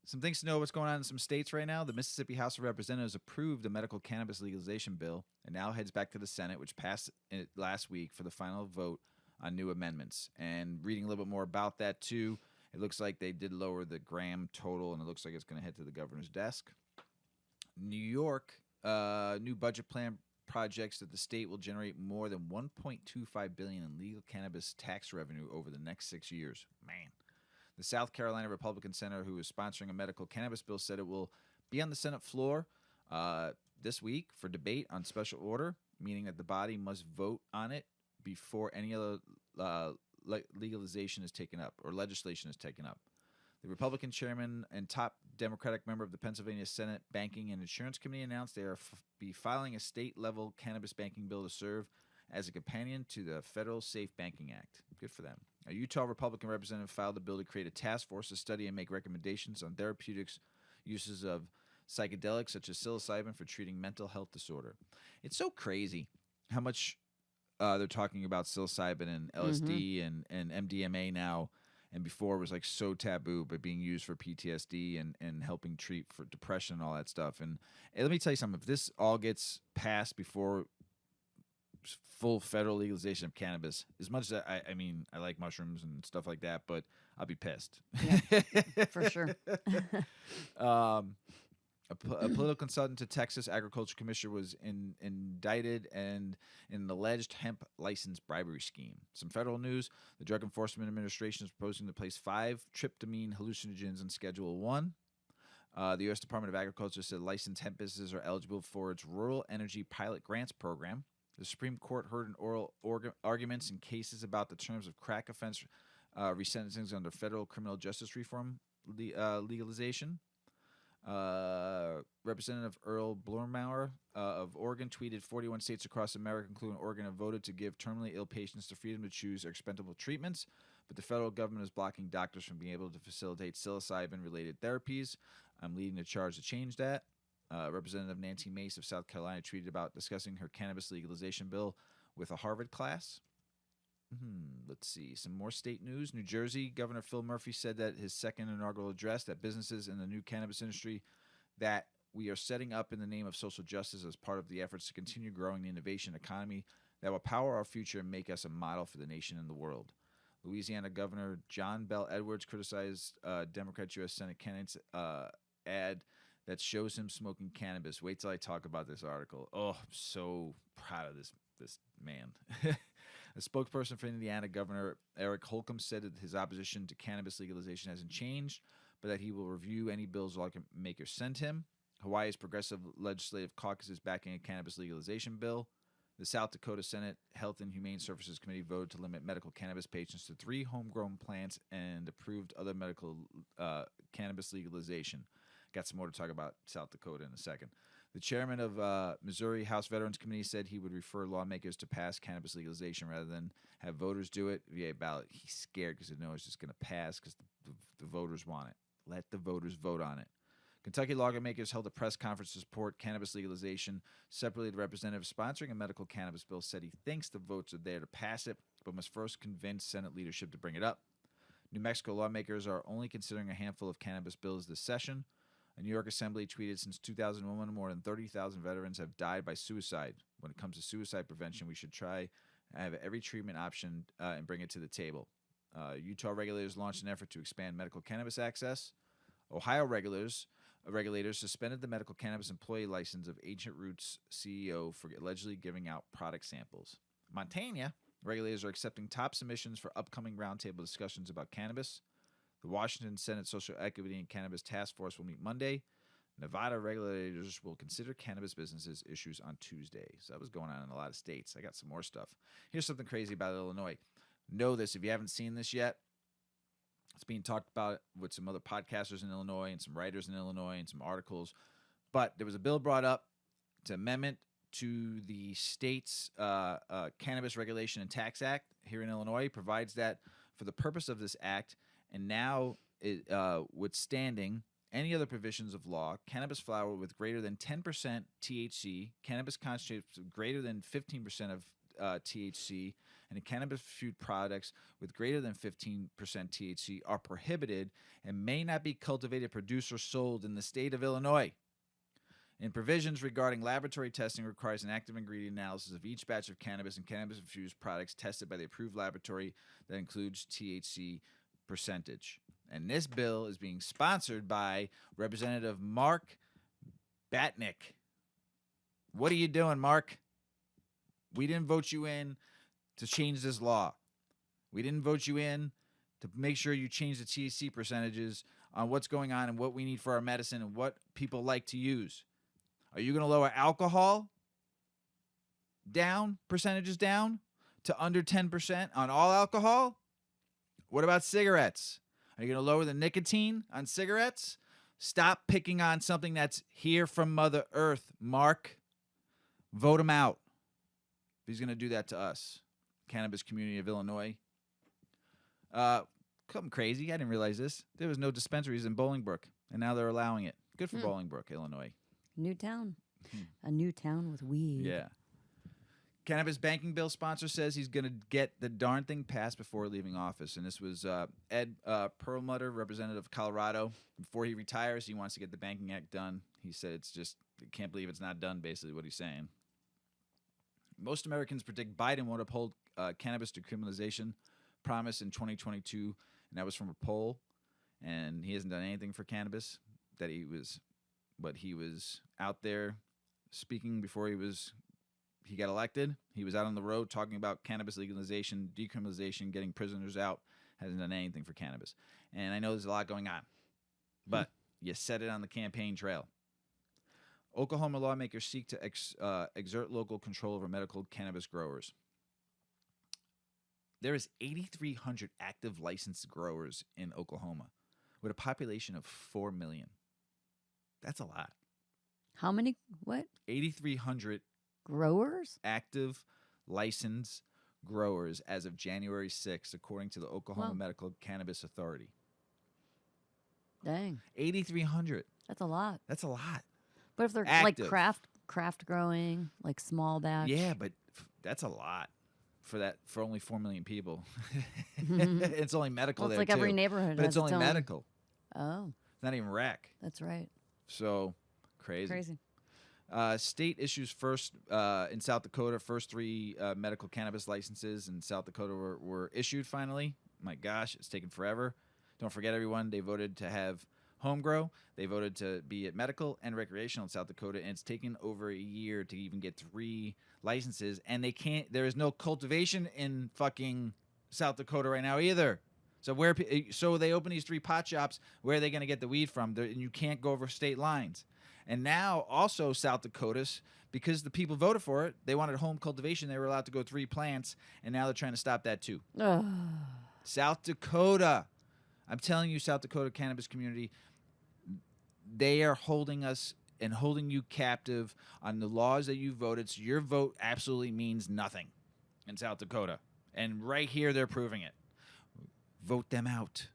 Some things to know what's going on in some states right now. The Mississippi House of Representatives approved a medical cannabis legalization bill and now heads back to the Senate, which passed it last week for the final vote on new amendments. And reading a little bit more about that, too, it looks like they did lower the gram total, and it looks like it's going to head to the governor's desk. New York, new budget plan projects that the state will generate more than $1.25 billion in legal cannabis tax revenue over the next 6 years. Man. The South Carolina Republican senator who is sponsoring a medical cannabis bill said it will be on the Senate floor this week for debate on special order, meaning that the body must vote on it before any other legalization is taken up or legislation is taken up. The Republican chairman and top Democratic member of the Pennsylvania Senate Banking and Insurance Committee announced they are be filing a state-level cannabis banking bill to serve as a companion to the Federal Safe Banking Act. Good for them. A Utah Republican representative filed a bill to create a task force to study and make recommendations on therapeutics uses of psychedelics such as psilocybin for treating mental health disorder. It's so crazy how much they're talking about psilocybin and LSD and MDMA now. And before it was like so taboo, but being used for PTSD and helping treat for depression and all that stuff. And let me tell you something, if this all gets passed before full federal legalization of cannabis. As much as I mean, I like mushrooms and stuff like that, but I'll be pissed. Yeah, for sure. A political consultant to Texas Agriculture Commissioner was indicted and in an alleged hemp license bribery scheme. Some federal news: the Drug Enforcement Administration is proposing to place 5 tryptamine hallucinogens on Schedule 1. The U.S. Department of Agriculture said licensed hemp businesses are eligible for its Rural Energy Pilot Grants program. The Supreme Court heard an oral arguments in cases about the terms of crack offense resentencings under federal criminal justice reform legalization. Representative Earl Blumauer of Oregon tweeted 41 states across America, including Oregon, have voted to give terminally ill patients the freedom to choose their expendable treatments, but the federal government is blocking doctors from being able to facilitate psilocybin-related therapies. I'm leading the charge to change that. Representative Nancy Mace of South Carolina tweeted about discussing her cannabis legalization bill with a Harvard class. Let's see. Some more state news. New Jersey Governor Phil Murphy said that his second inaugural address that businesses in the new cannabis industry that we are setting up in the name of social justice as part of the efforts to continue growing the innovation economy that will power our future and make us a model for the nation and the world. Louisiana Governor John Bell Edwards criticized Democrat U.S. Senate candidate's ad that shows him smoking cannabis. Wait till I talk about this article. Oh, I'm so proud of this man. A spokesperson for Indiana Governor Eric Holcomb said that his opposition to cannabis legalization hasn't changed, but that he will review any bills lawmakers send him. Hawaii's Progressive Legislative Caucus is backing a cannabis legalization bill. The South Dakota Senate Health and Humane Services Committee voted to limit medical cannabis patients to 3 homegrown plants and approved other medical cannabis legalization. Got some more to talk about South Dakota in a second. The chairman of Missouri House Veterans Committee said he would refer lawmakers to pass cannabis legalization rather than have voters do it via ballot. He's scared because he knows it's just going to pass because the voters want it. Let the voters vote on it. Kentucky lawmakers held a press conference to support cannabis legalization. Separately, the representative sponsoring a medical cannabis bill said he thinks the votes are there to pass it, but must first convince Senate leadership to bring it up. New Mexico lawmakers are only considering a handful of cannabis bills this session. A New York Assembly tweeted, since 2001, more than 30,000 veterans have died by suicide. When it comes to suicide prevention, we should try and have every treatment option and bring it to the table. Utah regulators launched an effort to expand medical cannabis access. Ohio regulators suspended the medical cannabis employee license of Ancient Roots CEO for allegedly giving out product samples. Montana regulators are accepting top submissions for upcoming roundtable discussions about cannabis. The Washington Senate Social Equity and Cannabis Task Force will meet Monday. Nevada regulators will consider cannabis businesses issues on Tuesday. So that was going on in a lot of states. I got some more stuff. Here's something crazy about Illinois. Know this if you haven't seen this yet. It's being talked about with some other podcasters in Illinois and some writers in Illinois and some articles. But there was a bill brought up to amendment to the state's Cannabis Regulation and Tax Act here in Illinois. Provides that for the purpose of this act, and now withstanding any other provisions of law, cannabis flower with greater than 10% THC, cannabis concentrates with greater than 15% of THC, and cannabis food products with greater than 15% THC are prohibited and may not be cultivated, produced, or sold in the state of Illinois. And provisions regarding laboratory testing requires an active ingredient analysis of each batch of cannabis and cannabis-infused products tested by the approved laboratory that includes THC percentage. And this bill is being sponsored by Representative Mark Batnick. What are you doing, Mark? We didn't vote you in to change this law. We didn't vote you in to make sure you change the THC percentages on what's going on and what we need for our medicine and what people like to use. Are you going to lower alcohol percentages down to under 10% on all alcohol? What about cigarettes? Are you going to lower the nicotine on cigarettes? Stop picking on something that's here from Mother Earth, Mark. Vote him out. He's going to do that to us. Cannabis community of Illinois. Something crazy. I didn't realize this. There was no dispensaries in Bolingbrook, and now they're allowing it. Good for Bolingbrook, Illinois. New town. A new town with weed. Yeah. Cannabis banking bill sponsor says he's going to get the darn thing passed before leaving office. And this was Ed Perlmutter, representative of Colorado. Before he retires, he wants to get the Banking Act done. He said it's just, can't believe it's not done, basically what he's saying. Most Americans predict Biden won't uphold cannabis decriminalization promise in 2022, and that was from a poll. And he hasn't done anything for cannabis. He was out there speaking before he got elected. He was out on the road talking about cannabis legalization, decriminalization, getting prisoners out. Hasn't done anything for cannabis. And I know there's a lot going on, but you set it on the campaign trail. Oklahoma lawmakers seek to exert local control over medical cannabis growers. There is 8,300 active licensed growers in Oklahoma with a population of 4 million. That's a lot. How many? What? 8,300 Growers? active licensed growers as of January 6th, according to the Oklahoma Medical Cannabis Authority. Dang. 8,300. That's a lot. That's a lot. But if they're Active. like craft growing, like small batch. Yeah, but that's a lot for only 4 million people. It's only medical Well, it's there like too. every neighborhood But has it's only its own. medical. Oh, It's not even rec. that's right. So crazy. Crazy. State issues first in South Dakota. First 3 medical cannabis licenses in South Dakota were issued finally. My gosh, it's taken forever. Don't forget, everyone, they voted to have home grow. They voted to be at medical and recreational in South Dakota, and it's taken over a year to even get 3 licenses. And there is no cultivation in fucking South Dakota right now either. So they open these 3 pot shops. Where are they going to get the weed from? And you can't go over state lines. And now also South Dakota's, because the people voted for it, they wanted home cultivation. They were allowed to go 3 plants, and now they're trying to stop that too. South Dakota. I'm telling you, South Dakota cannabis community, they are holding us and holding you captive on the laws that you voted. So your vote absolutely means nothing in South Dakota. And right here, they're proving it. Vote them out.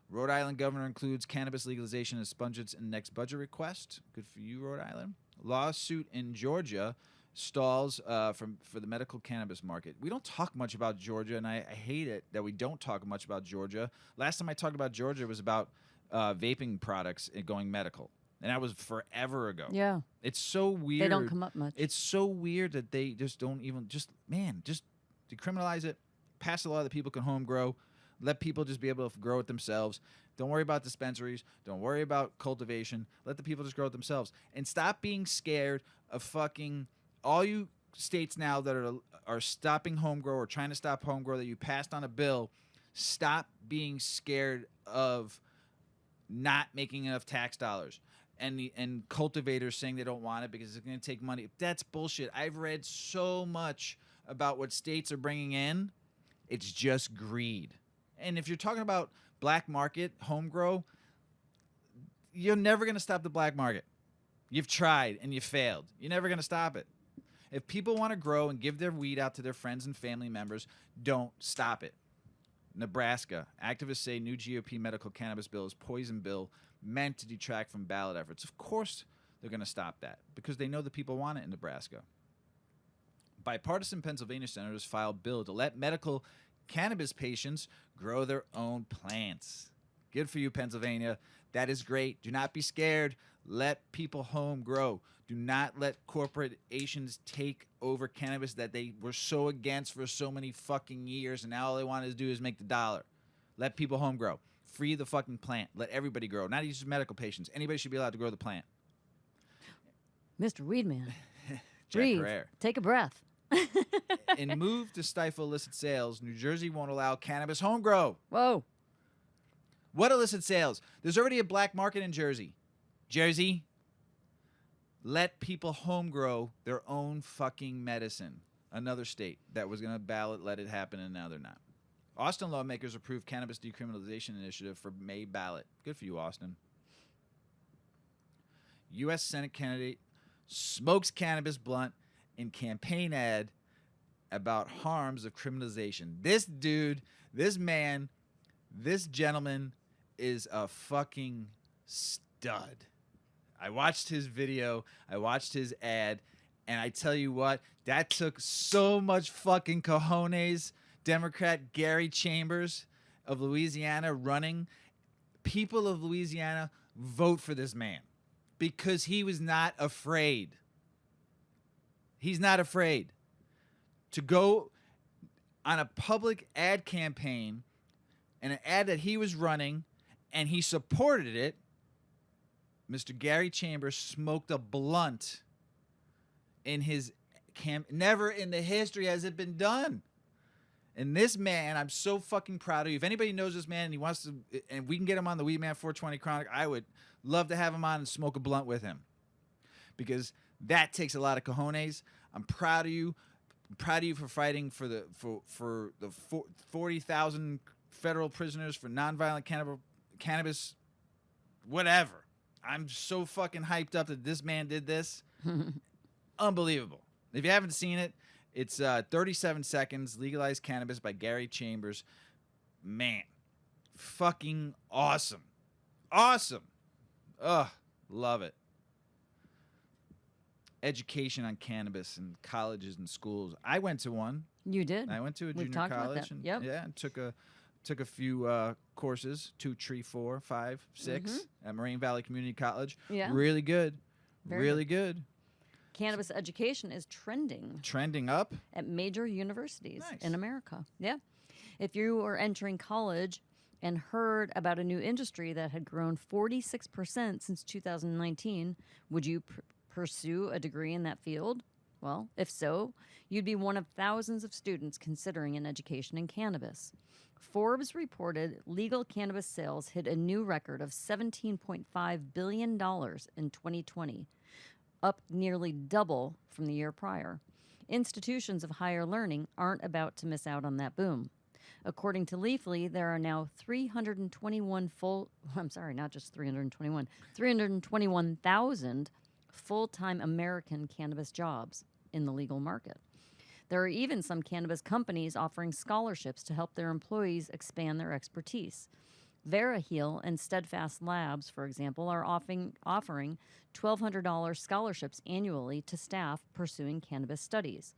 Rhode Island governor includes cannabis legalization as budget's next budget request. Good for you, Rhode Island. Lawsuit in Georgia stalls for the medical cannabis market. We don't talk much about Georgia, and I hate it that we don't talk much about Georgia. Last time I talked about Georgia was about vaping products and going medical, and that was forever ago. Yeah. It's so weird. They don't come up much. It's so weird that they just don't even just decriminalize it, pass a law that people can home grow, let people just be able to grow it themselves. Don't worry about dispensaries. Don't worry about cultivation. Let the people just grow it themselves. And stop being scared of fucking all you states now that are stopping home grow or trying to stop home grow that you passed on a bill. Stop being scared of not making enough tax dollars. And cultivators saying they don't want it because it's going to take money. That's bullshit. I've read so much about what states are bringing in. It's just greed. And if you're talking about black market, home grow, you're never going to stop the black market. You've tried and you failed. You're never going to stop it. If people want to grow and give their weed out to their friends and family members, don't stop it. Nebraska. Activists say new GOP medical cannabis bill is poison bill meant to detract from ballot efforts. Of course they're going to stop that because they know the people want it in Nebraska. Bipartisan Pennsylvania senators filed bill to let medical cannabis patients grow their own plants. Good for you, Pennsylvania. That is great. Do not be scared. Let people home grow. Do not let corporations take over cannabis that they were so against for so many fucking years, and now all they want to do is make the dollar. Let people home grow. Free the fucking plant. Let everybody grow. Not just medical patients. Anybody should be allowed to grow the plant. Mr. Weedman. Jack Breathe. Herrera. Take a breath. In move to stifle illicit sales, New Jersey won't allow cannabis home grow. Whoa. What illicit sales? There's already a black market in Jersey. Jersey, let people home grow their own fucking medicine. Another state that was going to ballot, let it happen, and now they're not. Austin lawmakers approved cannabis decriminalization initiative for May ballot. Good for you, Austin. U.S. Senate candidate smokes cannabis blunt in campaign ad about harms of criminalization. This dude, this man, this gentleman is a fucking stud. I watched his video, I watched his ad, and I tell you what, that took so much fucking cojones. Democrat Gary Chambers of Louisiana running. People of Louisiana, vote for this man because he was not afraid. He's not afraid to go on a public ad campaign and an ad that he was running, and he supported it. Mr. Gary Chambers smoked a blunt in his never in the history has it been done. And this man, I'm so fucking proud of you. If anybody knows this man and he wants to, and we can get him on the Weedman 420 Chronic, I would love to have him on and smoke a blunt with him, because that takes a lot of cojones. I'm proud of you. I'm proud of you for fighting for the 40,000 federal prisoners for nonviolent cannabis, whatever. I'm so fucking hyped up that this man did this. Unbelievable. If you haven't seen it, it's 37 Seconds, Legalized Cannabis by Gary Chambers. Man, fucking awesome. Awesome. Ugh, love it. Education on cannabis in colleges and schools. I went to one. You did? I went to a We've junior talked about college. that. And, Yep. Yeah, and took a few courses, 2, 3, 4, 5, 6 at Moraine Valley Community College. Yeah. Really good. Very really good. Cannabis education is trending Trending up. at major universities Nice. in America. Yeah. If you are entering college and heard about a new industry that had grown 46% since 2019, would you pursue a degree in that field? Well, if so, you'd be one of thousands of students considering an education in cannabis. Forbes reported legal cannabis sales hit a new record of $17.5 billion in 2020, up nearly double from the year prior. Institutions of higher learning aren't about to miss out on that boom. According to Leafly, there are now 321,000 full-time American cannabis jobs in the legal market. There are even some cannabis companies offering scholarships to help their employees expand their expertise. VeraHeal and Steadfast Labs, for example, are offering $1,200 scholarships annually to staff pursuing cannabis studies.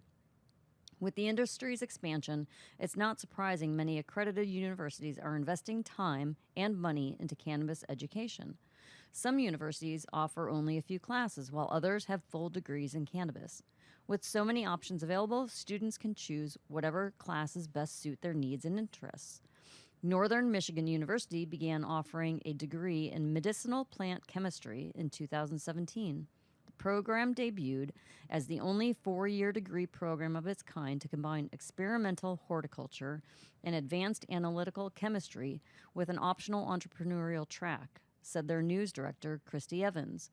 With the industry's expansion, it's not surprising many accredited universities are investing time and money into cannabis education. Some universities offer only a few classes, while others have full degrees in cannabis. With so many options available, students can choose whatever classes best suit their needs and interests. Northern Michigan University began offering a degree in medicinal plant chemistry in 2017. The program debuted as the only 4-year degree program of its kind to combine experimental horticulture and advanced analytical chemistry with an optional entrepreneurial track, said their news director, Christy Evans.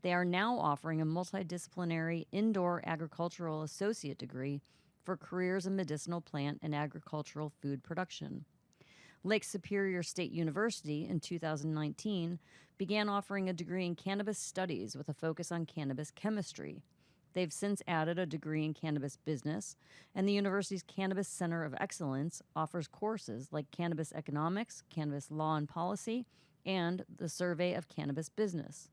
They are now offering a multidisciplinary indoor agricultural associate degree for careers in medicinal plant and agricultural food production. Lake Superior State University in 2019 began offering a degree in cannabis studies with a focus on cannabis chemistry. They've since added a degree in cannabis business, and the university's Cannabis Center of Excellence offers courses like cannabis economics, cannabis law and policy, and the survey of cannabis business.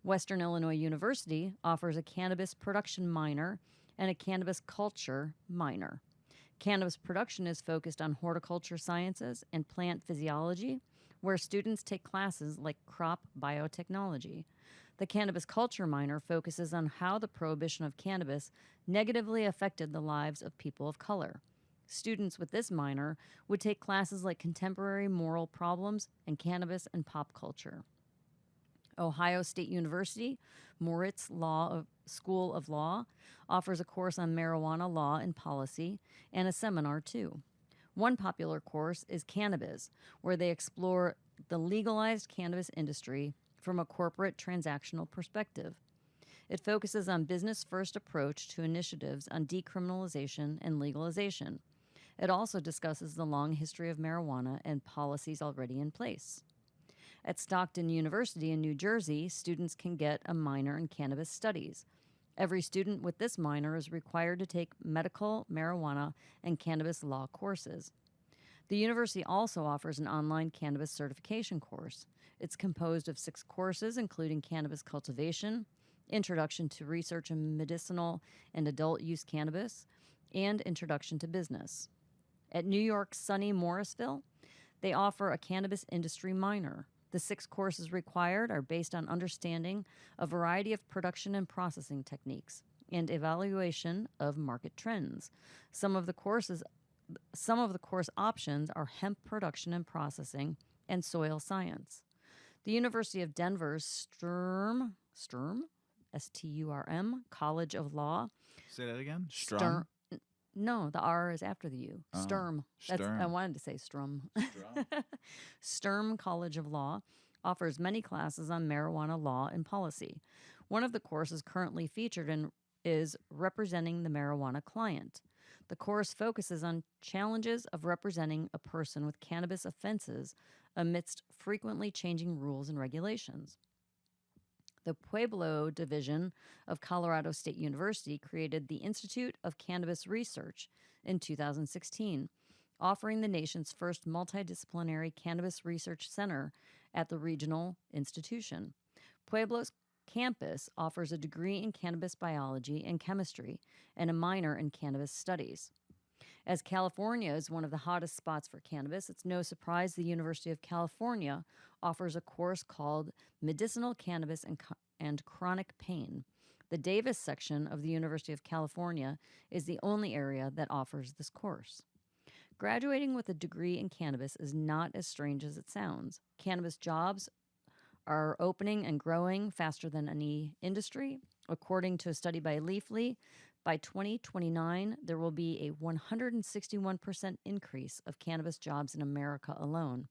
Western Illinois University offers a cannabis production minor and a cannabis culture minor. Cannabis production is focused on horticulture sciences and plant physiology, where students take classes like crop biotechnology. The cannabis culture minor focuses on how the prohibition of cannabis negatively affected the lives of people of color. Students with this minor would take classes like contemporary moral problems and cannabis and pop culture. Ohio State University, Moritz School of Law, offers a course on marijuana law and policy and a seminar too. One popular course is Cannabis, where they explore the legalized cannabis industry from a corporate transactional perspective. It focuses on business-first approach to initiatives on decriminalization and legalization. It also discusses the long history of marijuana and policies already in place. At Stockton University in New Jersey, students can get a minor in cannabis studies. Every student with this minor is required to take medical, marijuana, and cannabis law courses. The university also offers an online cannabis certification course. It's composed of 6 courses, including cannabis cultivation, introduction to research in medicinal and adult use cannabis, and introduction to business. At New York's sunny Morrisville, they offer a cannabis industry minor. The 6 courses required are based on understanding a variety of production and processing techniques, and evaluation of market trends. Some of the course options are hemp production and processing and soil science. The University of Denver's Sturm, STURM, College of Law. Say that again? Strum? No, the R is after the U. Oh, Sturm. Sturm. I wanted to say Strum. Strum. Sturm College of Law offers many classes on marijuana law and policy. One of the courses currently featured is Representing the Marijuana Client. The course focuses on challenges of representing a person with cannabis offenses amidst frequently changing rules and regulations. The Pueblo Division of Colorado State University created the Institute of Cannabis Research in 2016, offering the nation's first multidisciplinary cannabis research center at the regional institution. Pueblo's campus offers a degree in cannabis biology and chemistry and a minor in cannabis studies. As California is one of the hottest spots for cannabis, it's no surprise the University of California offers a course called Medicinal Cannabis and Chronic Pain. The Davis section of the University of California is the only area that offers this course. Graduating with a degree in cannabis is not as strange as it sounds. Cannabis jobs are opening and growing faster than any industry. According to a study by Leafly, by 2029, there will be a 161% increase of cannabis jobs in America alone.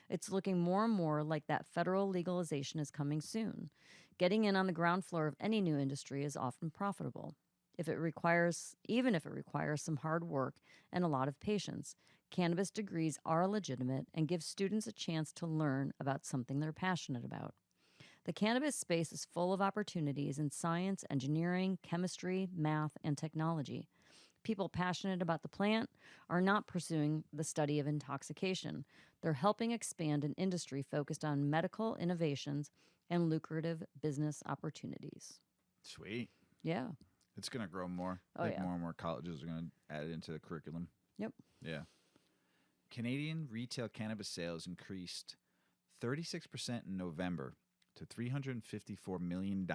It's looking more and more like that federal legalization is coming soon. Getting in on the ground floor of any new industry is often profitable. Even if it requires some hard work and a lot of patience, cannabis degrees are legitimate and give students a chance to learn about something they're passionate about. The cannabis space is full of opportunities in science, engineering, chemistry, math, and technology. People passionate about the plant are not pursuing the study of intoxication. They're helping expand an industry focused on medical innovations and lucrative business opportunities. Sweet. Yeah. It's going to grow more. Oh, yeah. More and more colleges are going to add it into the curriculum. Yep. Yeah. Canadian retail cannabis sales increased 36% in November to $354 million.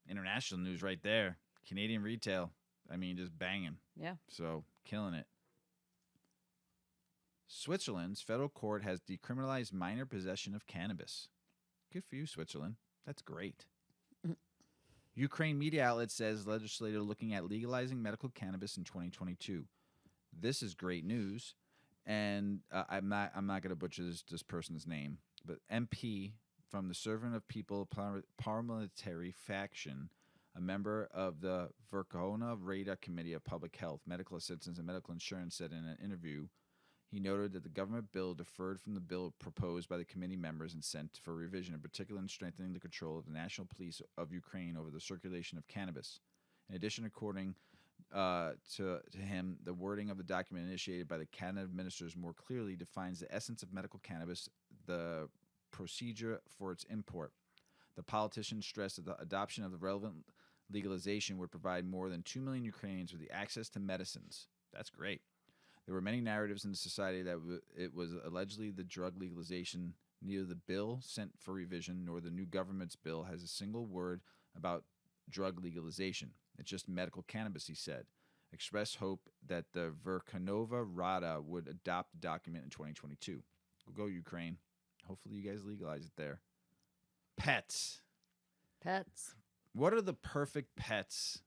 International news right there. Canadian retail, just banging. Yeah. So, killing it. Switzerland's federal court has decriminalized minor possession of cannabis. Good for you, Switzerland. That's great. Ukraine media outlet says legislator looking at legalizing medical cannabis in 2022. This is great news, and I'm not going to butcher this person's name, but MP from the Servant of People paramilitary faction, a member of the Verkhovna Rada Committee of Public Health, Medical Assistance, and Medical Insurance, said in an interview, he noted that the government bill deferred from the bill proposed by the committee members and sent for revision, in particular in strengthening the control of the National Police of Ukraine over the circulation of cannabis. In addition, according to him, the wording of the document initiated by the Canada ministers more clearly defines the essence of medical cannabis, the procedure for its import. The politician stressed that the adoption of the relevant legalization would provide more than 2 million Ukrainians with the access to medicines. That's great. There were many narratives in the society that it was allegedly the drug legalization. Neither the bill sent for revision nor the new government's bill has a single word about drug legalization. It's just medical cannabis, he said. Expressed hope that the Verkhovna Rada would adopt the document in 2022. Go Ukraine. Hopefully you guys legalize it there. Pets. Pets. What are the perfect pets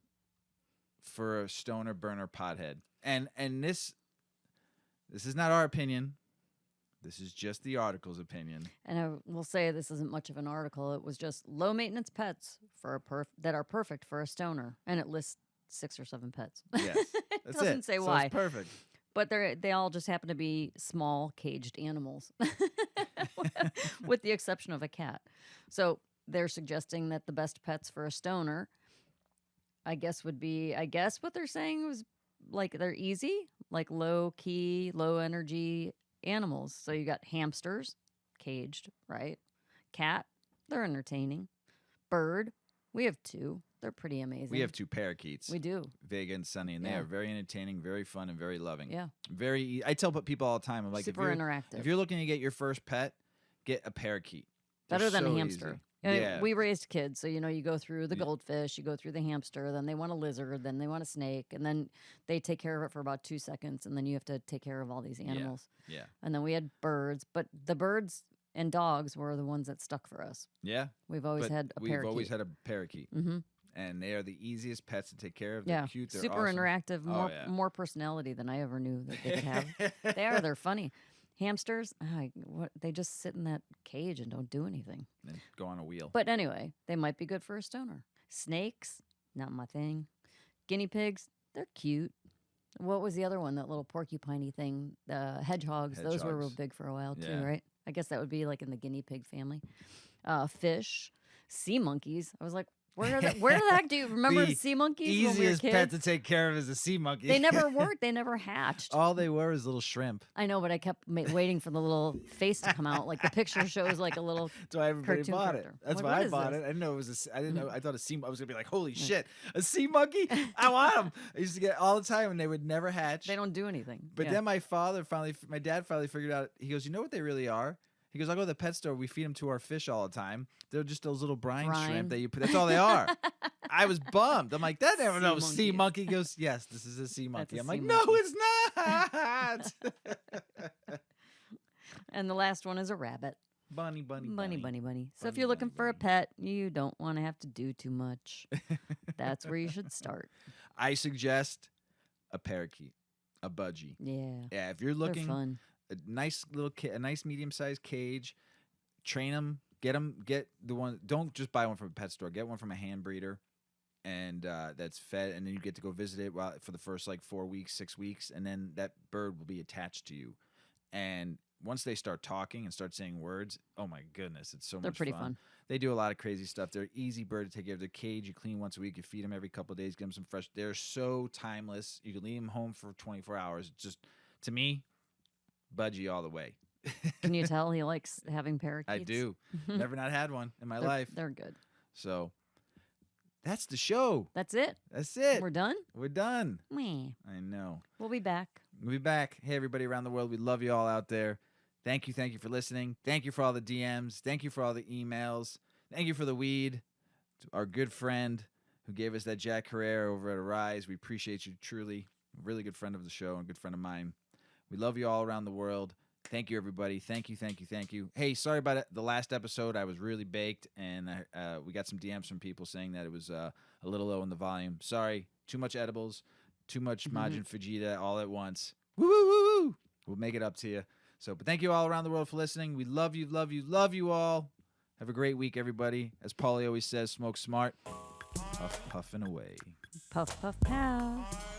for a stoner burner pothead? And this is not our opinion. This is just the article's opinion. And I will say this isn't much of an article. It was just low maintenance pets that are perfect for a stoner, and it lists 6 or 7 pets. Yes, It that's doesn't it. say So why. it's perfect. But they all just happen to be small caged animals, with the exception of a cat. So they're suggesting that the best pets for a stoner, I guess what they're saying was like they're easy, like low key, low energy animals. So you got hamsters, caged, right? Cat, they're entertaining. Bird, we have 2. They're pretty amazing. We have 2 parakeets. We do. Vega and Sunny, and they Yeah. are very entertaining, very fun, and very loving. Yeah. I tell people all the time, I'm like, Super interactive. if you're looking to get your first pet, get a parakeet. Better They're than a so hamster. easy. Yeah. We raised kids, so you go through the goldfish, you go through the hamster, then they want a lizard, then they want a snake, and then they take care of it for about 2 seconds, and then you have to take care of all these animals. Yeah. And then we had birds, but the birds and dogs were the ones that stuck for us. Yeah. We've always had a parakeet. We've always had a parakeet. Mm-hmm. And they are the easiest pets to take care of. They're cute. They're super awesome. interactive, more personality than I ever knew that they could have. They're funny. Hamsters, they just sit in that cage and don't do anything. And go on a wheel. But anyway, they might be good for a stoner. Snakes, not my thing. Guinea pigs, they're cute. What was the other one? That little porcupiney thing. Hedgehogs. Those were real big for a while too, right? I guess that would be like in the guinea pig family. Fish, sea monkeys. I was like, where the heck do you remember sea monkeys when we were kids? kids? Pet to take care of is a sea monkey. They never worked. They never hatched. All they were is little shrimp. I know, but I kept waiting for the little face to come out. Like the picture shows, like a little. That's why everybody cartoon bought character. it. That's What why I is bought this? it. I didn't know it was I didn't know. I thought a sea. I was gonna be like, holy shit, a sea monkey! I want them. I used to get all the time, and they would never hatch. They don't do anything. But then my dad finally figured out. He goes, you know what they really are? He goes, I'll go to the pet store. We feed them to our fish all the time. They're just those little brine shrimp that you put. That's all they are. I was bummed. I'm like, that never knows. Sea monkey. He goes, yes, this is a sea monkey. I'm like, no, it's not. And the last one is a rabbit. Bunny. So if you're looking for a pet, you don't want to have to do too much. That's where you should start. I suggest a parakeet, a budgie. Yeah. Yeah, if you're looking, they're fun. a nice medium-sized cage, train them, get the one. Don't just buy one from a pet store. Get one from a hand breeder, and that's fed, and then you get to go visit it for the first 4 weeks, 6 weeks, and then that bird will be attached to you. And once they start talking and start saying words, oh my goodness, it's so much fun. They're pretty fun. They do a lot of crazy stuff. They're easy bird to take care of. Their cage, you clean once a week. You feed them every couple of days. Give them some fresh. They're so timeless. You can leave them home for 24 hours. Just, to me, budgie all the way. Can you tell he likes having parakeets? I do. Never not had one in my life. They're good. So that's the show. That's it. That's it. We're done? We're done. Meh. I know. We'll be back. We'll be back. Hey, everybody around the world. We love you all out there. Thank you for listening. Thank you for all the DMs. Thank you for all the emails. Thank you for the weed. To our good friend who gave us that Jack Herrera over at Arise. We appreciate you truly. A really good friend of the show and a good friend of mine. We love you all around the world. Thank you, everybody. Thank you. Hey, sorry about it. The last episode. I was really baked, and we got some DMs from people saying that it was a little low in the volume. Sorry. Too much edibles, too much Majin Fujita all at once. Woo, woo, woo, woo. We'll make it up to you. So, but thank you all around the world for listening. We love you all. Have a great week, everybody. As Paulie always says, smoke smart. Puff, puffing away. Puff, puff, pass.